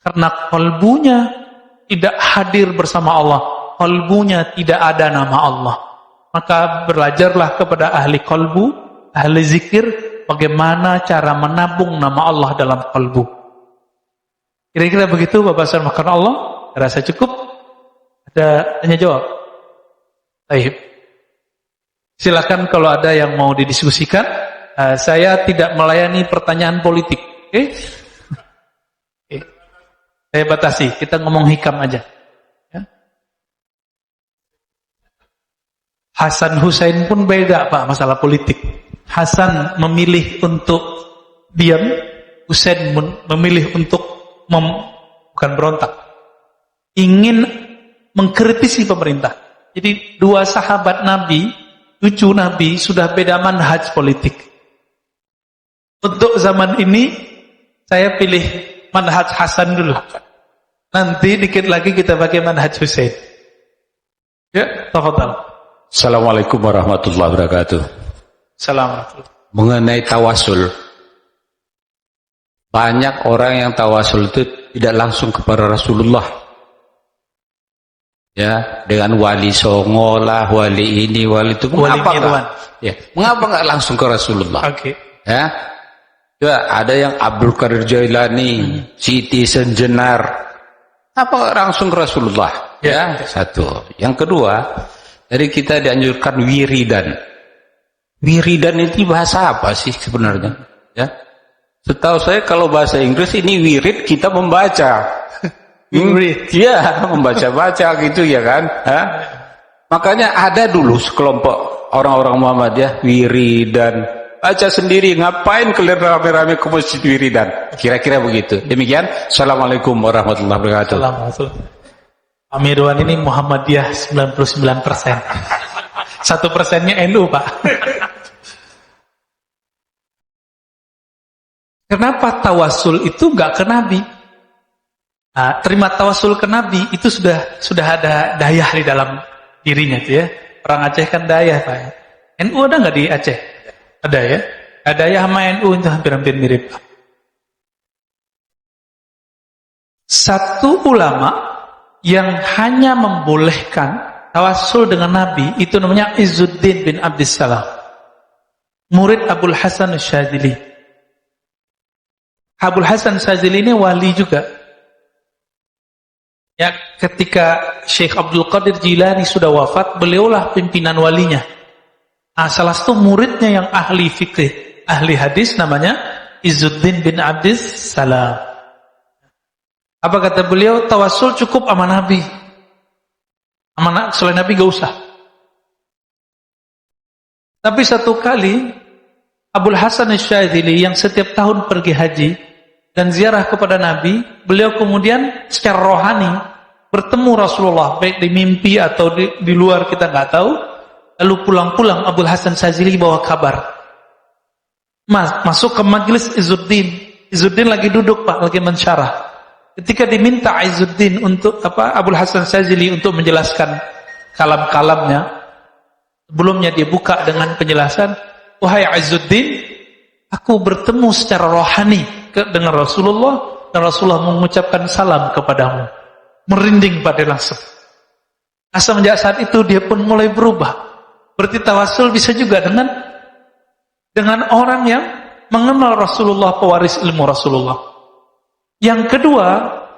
Karena kalbunya tidak hadir bersama Allah, kalbunya tidak ada nama Allah. Maka belajarlah kepada ahli kalbu, ahli zikir, bagaimana cara menabung nama Allah dalam kalbu. Kira-kira begitu Bapak Subhanahu Allah. Rasa cukup? Ada tanya jawab? Baik. Silakan kalau ada yang mau didiskusikan. Saya tidak melayani pertanyaan politik. Oke? Saya batasi. Kita ngomong hikam aja. Ya. Hasan Hussein pun beda Pak masalah politik. Hasan memilih untuk diam, Hussein memilih untuk bukan berontak, ingin mengkritisi pemerintah. Jadi dua sahabat Nabi, cucu Nabi sudah beda manhaj politik. Untuk zaman ini saya pilih manhaj Hasan dulu. Nanti dikit lagi kita pakai manhaj Hussein. Ya, tafadhal. Assalamualaikum warahmatullahi wabarakatuh. Assalamualaikum. Mengenai tawasul, banyak orang yang tawasul itu tidak langsung kepada Rasulullah. Ya, dengan wali songo lah, wali ini, wali itu. Mengapa enggak? Ya, mengapa enggak langsung ke Rasulullah? Oke. Ya. Ya, ada yang Abdul Qadir Jailani, Siti Senjenar. Apa langsung ke Rasulullah? Ya, satu. Yang kedua, dari kita dianjurkan wiridan. Wiridan itu bahasa apa sih sebenarnya? Ya, setahu saya kalau bahasa Inggris ini wirid kita membaca. Wirid, ya membaca-baca gitu ya kan? Ha? Makanya ada dulu sekelompok orang-orang Muhammadiyah wiridan, baca sendiri, ngapain kalian rame-rame ke masjid wiridan? Kira-kira begitu. Demikian. Assalamualaikum warahmatullahi wabarakatuh. Assalamualaikum. Amiruan ini Muhammadiyah 99%. 1%-nya NU Pak. Kenapa tawasul itu enggak ke Nabi? Nah, terima tawasul ke Nabi itu sudah ada dayah di dalam dirinya tuh ya. Orang Aceh kan dayah Pak. NU ada enggak di Aceh? Ada ya. Ada dayah sama NU itu hampir-hampir mirip. Satu ulama yang hanya membolehkan tawasul dengan Nabi itu namanya Izzuddin bin Abdissalam, murid Abul Hasan Asyadzili. Abul Hasan Asyadzili ini wali juga. Ya, ketika Syekh Abdul Qadir Jilani sudah wafat, beliaulah pimpinan walinya. Nah, salah satu muridnya yang ahli fikih, ahli hadis namanya Izzuddin bin Abdissalam. Apa kata beliau? Tawasul cukup sama Nabi. Selain Nabi gak usah. Tapi satu kali Abul Hasan Asyadzili yang setiap tahun pergi haji dan ziarah kepada Nabi, beliau kemudian secara rohani bertemu Rasulullah, baik di mimpi atau di luar kita nggak tahu. Lalu pulang-pulang Abul Hasan Asyadzili bawa kabar. Masuk ke majelis Izzuddin. Izzuddin lagi duduk Pak, lagi mensyarah. Ketika diminta Izzuddin untuk Abul Hasan Asyadzili untuk menjelaskan kalam-kalamnya. Sebelumnya dia buka dengan penjelasan, wahai Izzuddin, aku bertemu secara rohani dengan Rasulullah, dan Rasulullah mengucapkan salam kepadamu. Merinding pada langsung. Semenjak saat itu dia pun mulai berubah. Berarti tawasul bisa juga dengan orang yang mengenal Rasulullah, pewaris ilmu Rasulullah. Yang kedua,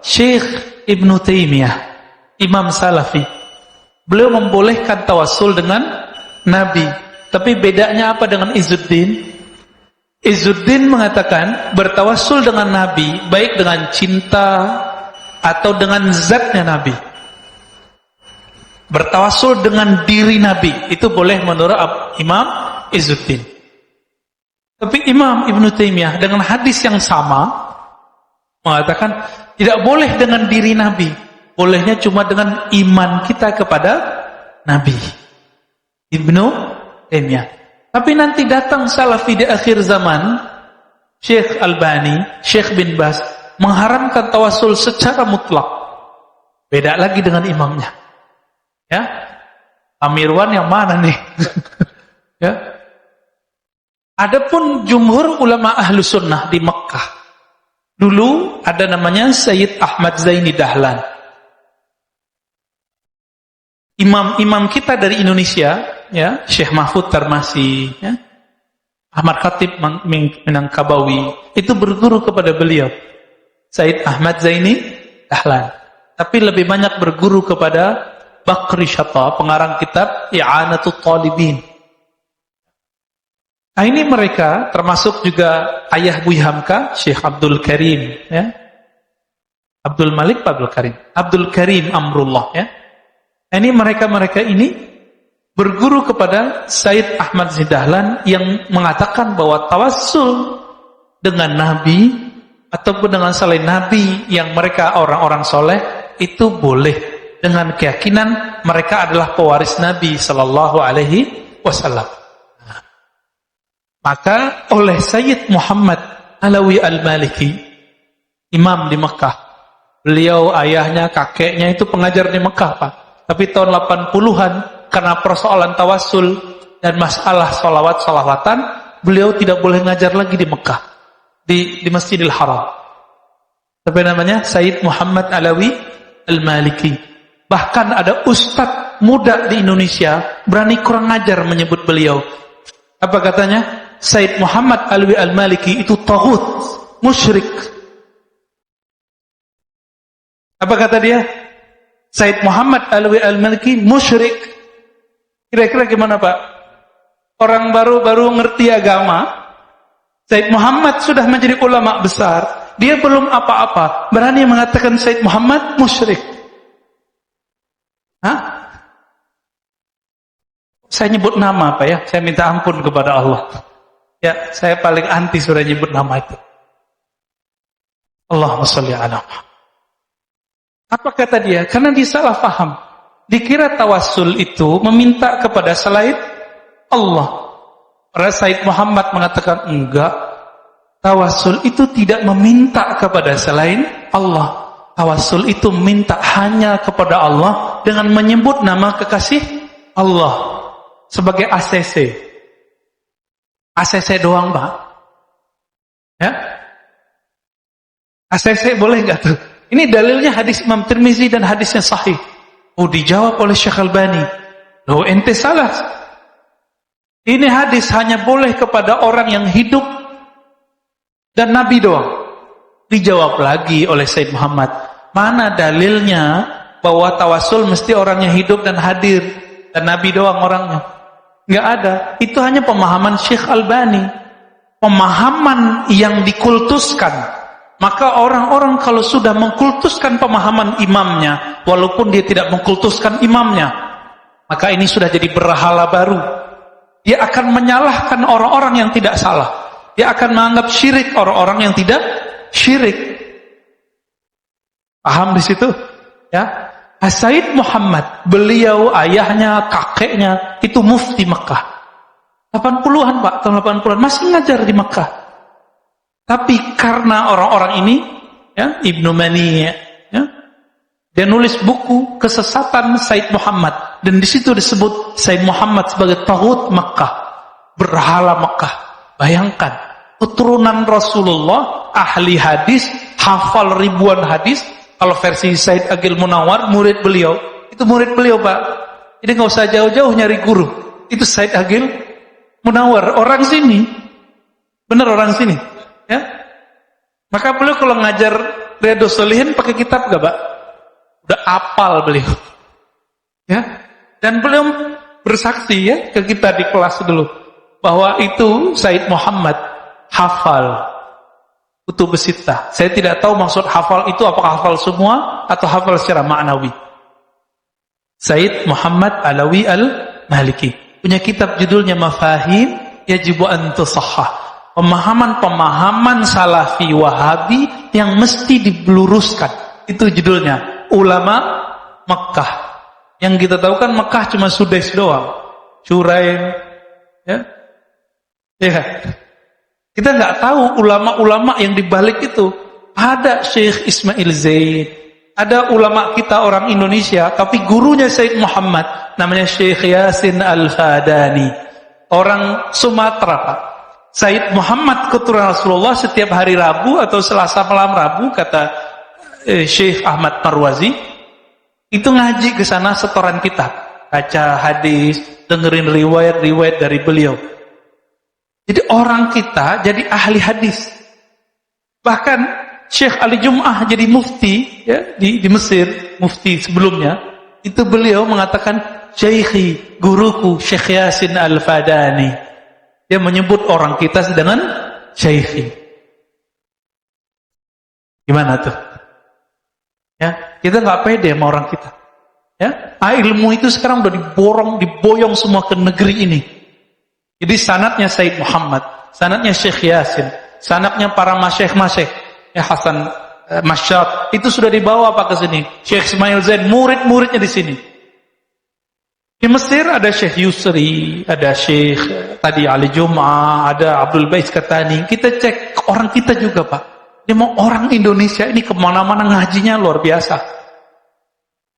Syekh Ibnu Taimiyah, Imam Salafi. Beliau membolehkan tawasul dengan Nabi. Tapi bedanya apa dengan Izzuddin? Izzuddin mengatakan bertawasul dengan Nabi baik dengan cinta atau dengan zatnya Nabi. Bertawasul dengan diri Nabi itu boleh menurut Imam Izzuddin. Tapi Imam Ibnu Taimiyah dengan hadis yang sama mengatakan tidak boleh dengan diri Nabi. Bolehnya cuma dengan iman kita kepada Nabi. Ibnu Taimiyah. Tapi nanti datang Salafi di akhir zaman, Syekh Albani, Syekh bin Baz mengharamkan tawasul secara mutlak. Beda lagi dengan imamnya. Ya. Amirwan yang mana nih? Ya. Adapun jumhur ulama ahlu sunnah di Mekah. Dulu ada namanya Sayyid Ahmad Zaini Dahlan. Imam-imam kita dari Indonesia, ya, Syekh Mahfud Tarmasi, ya, Ahmad Khatib Minangkabawi, itu berguru kepada beliau, Sayyid Ahmad Zaini Dahlan. Tapi lebih banyak berguru kepada Bakri Syata, pengarang kitab I'anatul Talibin. Nah, ini mereka termasuk juga ayah Buya Hamka, Syekh Abdul Karim, ya. Abdul Malik Abdul Karim, Abdul Karim Amrullah, ya. Nah, ini mereka ini berguru kepada Sayyid Ahmad Zidahlan yang mengatakan bahwa tawassul dengan Nabi ataupun dengan selain Nabi yang mereka orang-orang soleh itu boleh dengan keyakinan mereka adalah pewaris Nabi Sallallahu Alaihi Wasallam. Maka oleh Sayyid Muhammad Alawi Al-Maliki, imam di Mekah, beliau ayahnya, kakeknya itu pengajar di Mekah, Pak. Tapi tahun 80-an karena persoalan tawasul dan masalah salawat-salawatan, beliau tidak boleh ngajar lagi di Mekah, di Masjidil Haram. Tapi namanya Sayyid Muhammad Alawi Al-Maliki. Bahkan ada ustadz muda di Indonesia berani kurang ajar menyebut beliau. Apa katanya? Sayyid Muhammad Alawi Al-Maliki itu taghut, musyrik. Apa kata dia? Sayyid Muhammad Alawi Al-Maliki musyrik. Kira-kira gimana, Pak? Orang baru ngerti agama. Sayyid Muhammad sudah menjadi ulama besar. Dia belum apa-apa, berani mengatakan Sayyid Muhammad musyrik. Hah? Saya nyebut nama, Pak, ya. Saya minta ampun kepada Allah. Ya, saya paling anti sudah nyebut nama itu. Allahumma sholli ala Muhammad. Apa kata dia? Karena dia salah paham. Dikira tawassul itu meminta kepada selain Allah. Padahal Sayyid Muhammad mengatakan enggak. Tawassul itu tidak meminta kepada selain Allah. Tawassul itu minta hanya kepada Allah dengan menyebut nama kekasih Allah sebagai ACC. ACC doang, Pak. Ya? ACC boleh enggak tuh? Ini dalilnya hadis Imam Tirmizi dan hadisnya sahih. Oh, dijawab oleh Syekh Albani. Loh, ente salah. Ini hadis hanya boleh kepada orang yang hidup dan Nabi doang. Dijawab lagi oleh Sayyid Muhammad. Mana dalilnya bahwa tawasul mesti orangnya hidup dan hadir dan Nabi doang orangnya? Enggak ada. Itu hanya pemahaman Syekh Albani. Pemahaman yang dikultuskan. Maka orang-orang kalau sudah mengkultuskan pemahaman imamnya, walaupun dia tidak mengkultuskan imamnya, maka ini sudah jadi berhala baru. Dia akan menyalahkan orang-orang yang tidak salah. Dia akan menganggap syirik orang-orang yang tidak syirik. Paham di situ? Ya. Sayyid Muhammad, beliau, ayahnya, kakeknya, itu mufti Mekah. 80-an, Pak, tahun 80-an, masih ngajar di Mekah. Tapi karena orang-orang ini, ya, Ibnu Mani, ya, Dia nulis buku Kesesatan Said Muhammad, dan di situ disebut Said Muhammad sebagai taghut Makkah, berhala Makkah. Bayangkan, keturunan Rasulullah, ahli hadis, hafal ribuan hadis. Kalau versi Said Agil Munawar, murid beliau, itu murid beliau, Pak. Jadi nggak usah jauh-jauh nyari guru. Itu Said Agil Munawar, orang sini. Benar orang sini, ya. Maka beliau kalau ngajar Riyadhus Shalihin pakai kitab gak, Pak? Udah apal beliau, ya. Dan beliau bersaksi ya ke kita di kelas dulu bahwa itu Said Muhammad hafal Kutubus Sittah. Saya tidak tahu maksud hafal itu apakah hafal semua atau hafal secara maknawi. Said Muhammad Alawi Al-Maliki punya kitab judulnya Mafahim Yajibu an Tusahhah. Pemahaman-pemahaman Salafi Wahabi yang mesti diluruskan. Itu judulnya. Ulama Mekah. Yang kita tahu kan Mekah cuma Sudais doang, Syurain, ya. Kita nggak tahu ulama-ulama yang dibalik itu. Ada Syekh Ismail Zaid, ada ulama kita orang Indonesia, tapi gurunya Said Muhammad, namanya Syekh Yasin Al-Fadani, orang Sumatera, Pak. Said Muhammad keturunan Rasulullah setiap hari Rabu atau Selasa malam Rabu, kata Syekh Ahmad Marwazi, itu ngaji ke sana setoran kitab, baca hadis, dengerin riwayat-riwayat dari beliau. Jadi orang kita jadi ahli hadis. Bahkan Syekh Ali Jum'ah jadi mufti ya, di Mesir, mufti sebelumnya, itu beliau mengatakan, Syekhi, guruku Syekh Yasin Al-Fadani. Dia menyebut orang kita dengan Syekhi. Gimana tuh? Ya, kita nggak pede sama orang kita. Ya, ilmu itu sekarang udah diboyong semua ke negeri ini. Jadi sanadnya Said Muhammad, sanadnya Syekh Yasin, sanadnya para masyayikh, ya Hasan Masyad, itu sudah dibawa Pak ke sini. Syekh Ismail Zaid, murid-muridnya di sini. Di Mesir ada Syekh Yusri, ada Syekh tadi Ali Jum'ah, ada Abdul Bais Katani. Kita cek orang kita juga, Pak. Dia mau orang Indonesia ini kemana-mana ngajinya luar biasa.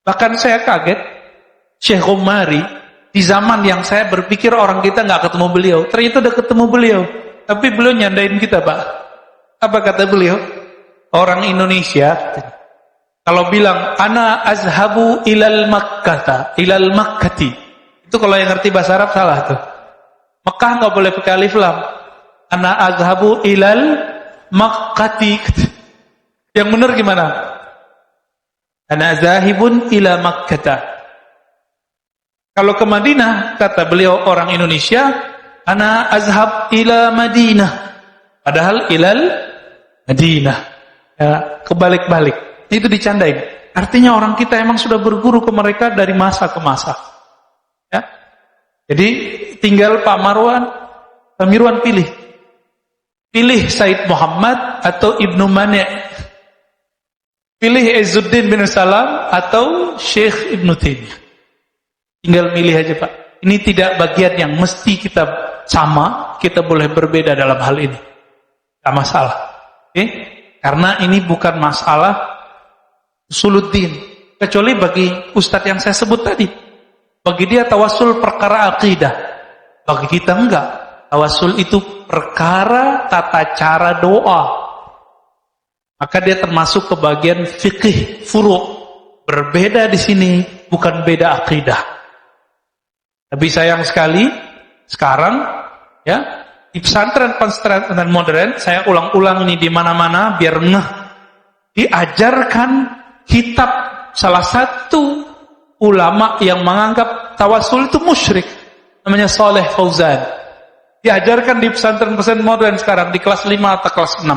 Bahkan saya kaget, Syekh Umari, di zaman yang saya berpikir orang kita nggak ketemu beliau, ternyata udah ketemu beliau. Tapi beliau nyandain kita, Pak. Apa kata beliau? Orang Indonesia, kalau bilang, ana azhabu ilal makkati. Itu kalau yang ngerti bahasa Arab salah tuh. Mekah nggak boleh pakai alif lam. Ana azhabu ilal makkati. Yang benar gimana? Ana zahibun ila makkata. Kalau ke Madinah, kata beliau orang Indonesia, ana azhab ila Madinah. Padahal ilal Madinah. Ya, kebalik-balik. Itu dicandain. Artinya orang kita emang sudah berguru ke mereka dari masa ke masa. Ya. Jadi tinggal Pak Mirwan pilih. Pilih Said Muhammad atau Ibnu Mani'. Pilih Izzuddin bin Salam atau Syekh Ibnu Taimiyah. Tinggal milih aja, Pak. Ini tidak bagian yang mesti kita sama, kita boleh berbeda dalam hal ini. Tidak masalah. Oke? Karena ini bukan masalah usuluddin. Kecuali bagi ustadz yang saya sebut tadi. Bagi dia tawassul perkara akidah. Bagi kita enggak. Tawassul itu perkara tata cara doa. Maka dia termasuk ke bagian fikih furu'. Berbeda di sini, bukan beda akidah. Tapi sayang sekali, sekarang ya, di pesantren modern, saya ulang-ulang ini di mana-mana biar ngeh. Diajarkan kitab salah satu ulama yang menganggap tawasul itu musyrik, namanya Saleh Fauzan. Diajarkan di pesantren-pesantren modern sekarang di kelas 5 atau kelas 6.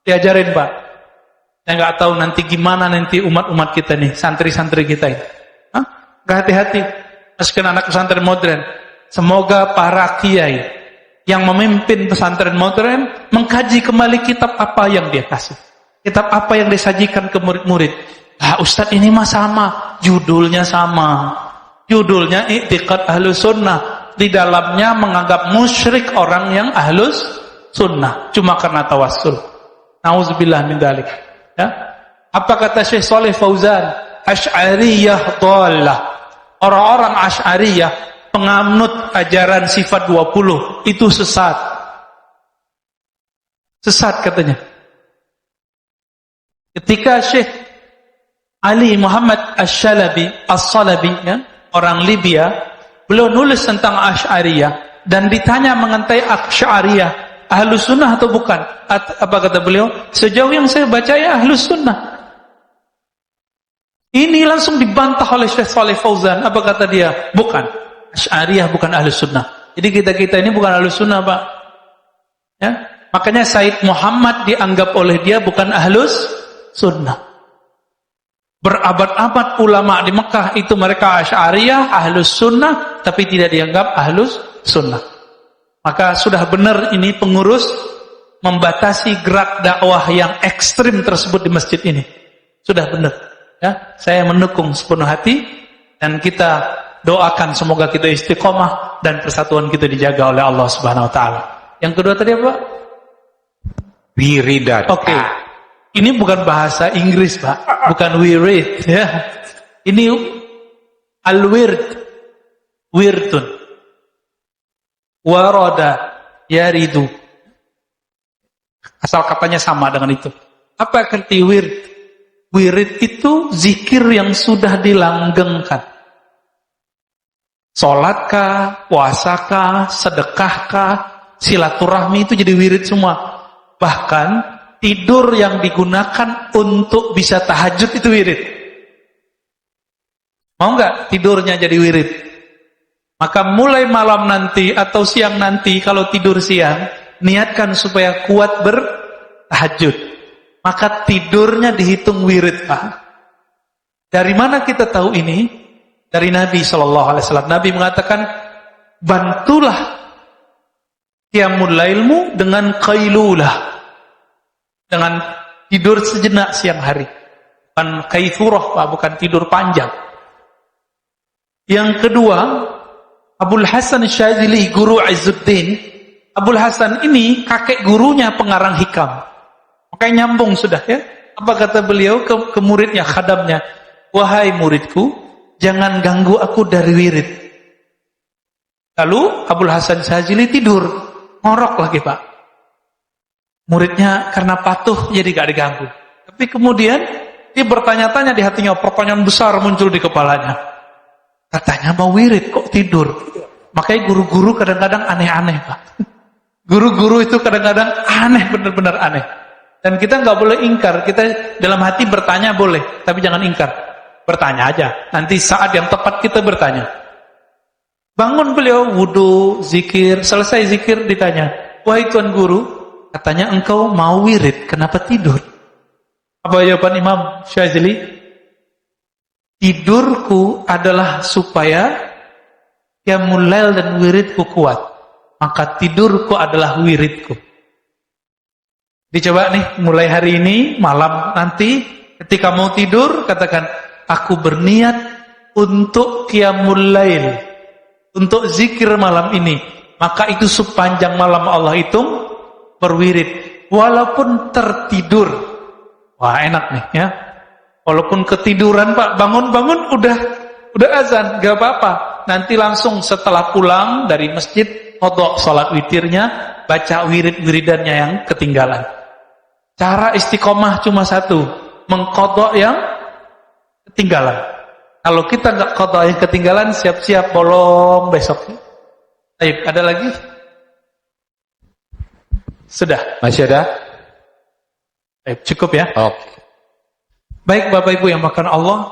Diajarin, Pak. Saya nggak tahu nanti gimana nanti umat-umat kita nih, santri-santri kita ini. Gak hati-hati. Masukin anak pesantren modern. Semoga para kiai yang memimpin pesantren modern mengkaji kembali kitab apa yang dia kasih, kitab apa yang disajikan ke murid-murid. Ustadz ini mah sama, judulnya sama, judulnya I'tiqad Ahlus Sunnah, di dalamnya menganggap musyrik orang yang Ahlus Sunnah cuma karena tawassul. Nauzubillah min dzalik. Ya, Apa kata Syekh Saleh Fauzan? Asy'ariyah dhalah. Orang-orang Asy'ariyah, penganut ajaran sifat 20, itu sesat. Sesat katanya. Ketika Syekh Ali Muhammad As-Salabi, ya, orang Libya, beliau nulis tentang Asy'ariyah dan ditanya mengenai Asy'ariyah, Ahlus Sunnah atau bukan? Apa kata beliau? Sejauh yang saya baca ya Ahlus Sunnah. Ini langsung dibantah oleh Syekh Saleh Fauzan. Apa kata dia? Bukan. Asy'ariyah bukan Ahlus Sunnah. Jadi kita ini bukan Ahlus Sunnah, Pak. Ya? Makanya Said Muhammad dianggap oleh dia bukan Ahlus Sunnah. Berabad-abad ulama di Mekah itu mereka Asy'ariyah, Ahlus Sunnah, tapi tidak dianggap Ahlus Sunnah. Maka sudah benar ini pengurus membatasi gerak dakwah yang ekstrim tersebut di masjid ini. Sudah benar. Ya, saya mendukung sepenuh hati dan kita doakan semoga kita istiqomah dan persatuan kita dijaga oleh Allah Subhanahu wa taala. Yang kedua tadi apa? Wiridan. Oke. Ini bukan bahasa Inggris, Pak. Bukan wirid, ya. Ini al-wird. Wirtun. Warada yaridu. Asal katanya sama dengan itu. Apa arti wird? Wirid itu zikir yang sudah dilanggengkan. Salatkah, puasakah, sedekahkah, silaturahmi itu jadi wirid semua. Bahkan tidur yang digunakan untuk bisa tahajud itu wirid. Mau nggak tidurnya jadi wirid? Maka mulai malam nanti atau siang nanti kalau tidur siang, niatkan supaya kuat bertahajud. Maka tidurnya dihitung wirid, Pak. Dari mana kita tahu ini? Dari Nabi SAW. Nabi mengatakan, bantulah qiyamul lailmu dengan qailulah. Dengan tidur sejenak siang hari. Bukan kaithurah, Pak. Bukan tidur panjang. Yang kedua, Abul Hasan Syadzili, guru Izzuddin. Abul Hasan ini kakek gurunya pengarang hikam. Makanya nyambung sudah ya. Apa kata beliau ke muridnya, khadamnya? Wahai muridku, jangan ganggu aku dari wirid. Lalu Abul Hasan Syadzili tidur. Ngorok lagi, Pak. Muridnya karena patuh jadi gak diganggu. Tapi kemudian dia bertanya-tanya di hatinya, pertanyaan besar muncul di kepalanya. Katanya mau wirid kok tidur. Makanya guru-guru kadang-kadang aneh-aneh, Pak. Guru-guru itu kadang-kadang aneh, benar-benar aneh. Dan kita nggak boleh ingkar. Kita dalam hati bertanya boleh, tapi jangan ingkar. Bertanya aja. Nanti saat yang tepat kita bertanya. Bangun beliau, wudu, zikir, selesai zikir ditanya, wahai Tuan Guru, katanya engkau mau wirid, kenapa tidur? Apa jawaban Imam Syadzili? Tidurku adalah supaya qiyamul lail dan wiridku kuat. Maka tidurku adalah wiridku. Dicoba nih, mulai hari ini, malam nanti, ketika mau tidur, katakan, aku berniat untuk qiyamul lail, untuk zikir malam ini. Maka itu sepanjang malam Allah hitung, berwirid. Walaupun tertidur. Wah enak nih ya. Walaupun ketiduran, Pak, bangun-bangun udah azan, gak apa-apa. Nanti langsung setelah pulang dari masjid, qadha salat witirnya, baca wirid-wiridannya yang ketinggalan. Cara istiqomah cuma satu, mengqadha yang ketinggalan. Kalau kita nggak qadha yang ketinggalan, siap-siap bolong besok. Baik, ada lagi? Sudah. Masih ada? Baik, cukup ya. Oke. Baik Bapak Ibu yang makan Allah,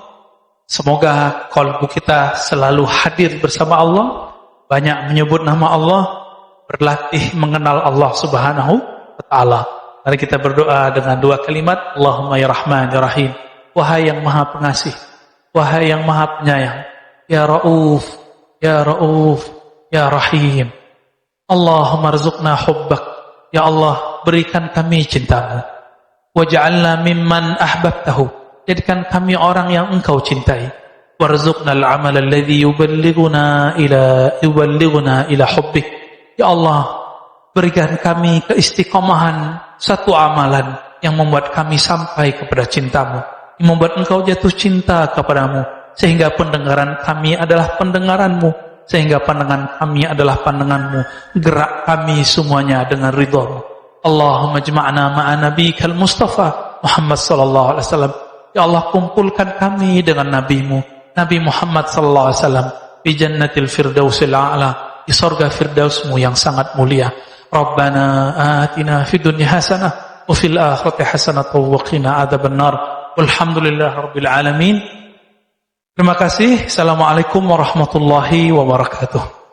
semoga kalbu kita selalu hadir bersama Allah, banyak menyebut nama Allah, berlatih mengenal Allah Subhanahu wa taala. Mari kita berdoa dengan dua kalimat, Allahumma ya Rahman ya Rahim. Wahai yang Maha Pengasih, wahai yang Maha Penyayang, ya Rauf, ya Rauf, ya Rahim. Allahumma rzuqna hubbak, ya Allah berikan kami cintamu. Waj'alna mimman ahbabtahu, jadikan kami orang yang engkau cintai. Warzuqnal amal alladhi yuballighuna ila hubbik. Ya Allah, berikan kami keistiqomahan satu amalan yang membuat kami sampai kepada cintamu. yang membuat engkau jatuh cinta kepadamu, sehingga pendengaran kami adalah pendengaranmu, sehingga pandangan kami adalah pandanganmu, gerak kami semuanya dengan ridhamu. Allahumma jma'na ma'a nabiyikal Mustafa Muhammad sallallahu alaihi wasallam. Ya Allah, kumpulkan kami dengan nabimu Nabi Muhammad sallallahu alaihi wasallam di jannatil firdausil a'la, di surga firdausmu yang sangat mulia. Rabbana atina fid dunya hasanah wa fil akhirati hasanah wa qina adzabannar. Walhamdulillahirabbil alamin. Terima kasih. Assalamualaikum warahmatullahi wabarakatuh.